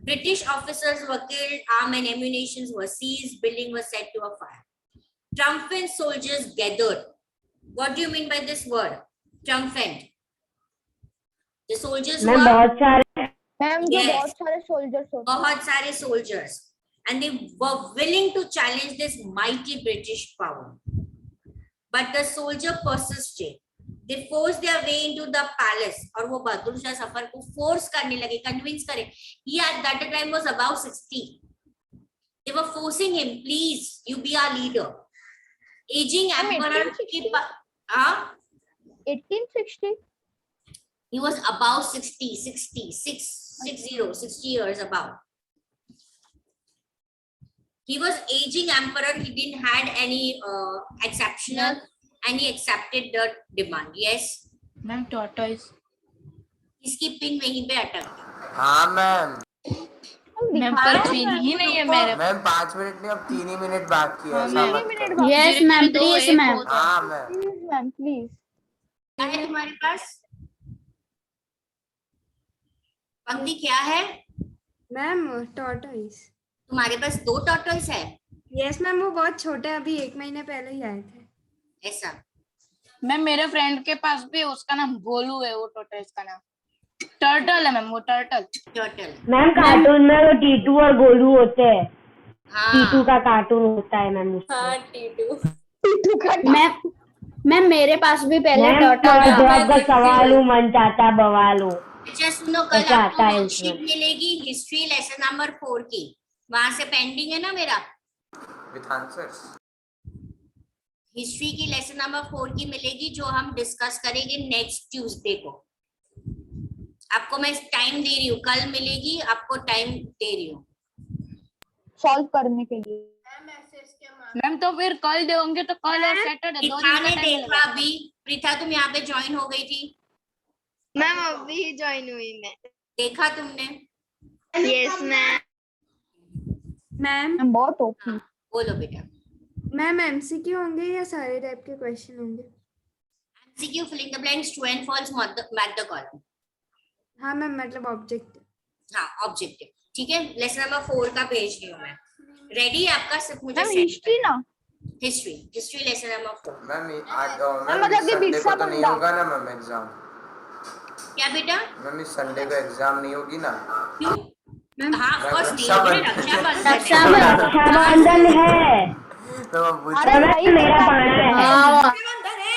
British officers were killed, arm and ammunitions were seized, building was set to a fire. Triumphant soldiers gathered. What do you mean by this word? Triumphant. The soldiers were बहुत सारे मैम जो बहुत सारे सोल्जर्स होते हैं, बहुत सारे soldiers, and they were willing to challenge this mighty British power. But the soldier persisted. They forced their way into the palace. और वो बहादुर शाह जफर को फोर्स करने लगे, कन्विंस करे। He at that time was about 60. They were forcing him, please, you be our leader. Aging emperor की 1860, he was about 60 years about. He was aging emperor. He didn't had any exceptional, and he accepted the demand. Yes, ma'am tortoise। इसकी पिन वहीं पे अटक गई। हाँ मैम, मैम पर पिन ही नहीं है मेरे। मैम 5 मिनट नहीं, अब 3 ही मिनट बाकी है। Yes ma'am, please ma'am. हाँ मैम, प्लीज मैम, प्लीज। क्या है तुम्हारे पास? पंक्ति क्या है मैम? टॉर्टोइस। तुम्हारे पास 2 टॉर्टोइस है? यस मैम, वो बहुत छोटे, अभी 1 महीने पहले ही आए थे। ऐसा? मैम मेरे फ्रेंड के पास भी, उसका नाम गोलू है, वो tortoise का नाम टर्टल है मैम, वो टर्टल। मैम कार्टून में वो टीटू और गोलू होते हैं। हाँ। टीटू का कार्टून होता है मैम। हाँ, टीटू। मैम मेरे पास भी पहले मैम टर्टल जवाब का सवाल हूँ, मन चाहता बवाल हूँ। अच्छा सुनो, कल ऐसा आता है आपको इसमें। शीट मिलेगी हिस्ट्री लेसन नंबर 4 की, वहां से पेंडिंग है ना मेरा विथ आंसर्स। हिस्ट्री की लेसन नंबर 4 की मिलेगी, जो हम डिस्कस करेंगे नेक्स्ट ट्यूसडे को। आपको मैं टाइम दे रही हूँ, कल मिलेगी, आपको टाइम दे रही हूँ सॉल्व करने के लिए। मैम तो फिर कल देंगे तो कल और सैटरडे 2 दिन का टाइम देखा मिलेगा। अभी प्रीथा तुम यहाँ पे ज्वाइन हो गई थी? मैम अभी ज्वाइन हुई मैं। देखा तुमने? Yes ma'am. मैम बहुत ओपी। बोलो बेटा। मैम एमसीक्यू होंगे या सारे टाइप के क्वेश्चन होंगे? MCQ filling the blanks, true and false, match the column. हाँ मैम, मतलब ऑब्जेक्टिव। हाँ ऑब्जेक्टिव, ठीक है। लेसन नंबर 4 का भेज रही हूँ मैं। रेडी है आपका? सिर्फ मुझे हिस्ट्री ना, हिस्ट्री लेसन नंबर 4। मैम आज मतलब कि संडे बिरसा को तो नहीं मुंडा। होगा ना मैम एग्जाम? क्या बेटा? मैम इस संडे को एग्जाम नहीं होगी ना? क्यों? हाँ ma'am, first day Rakshabandhan. Rakshabandhan है। तो अरे मेरा पाना है।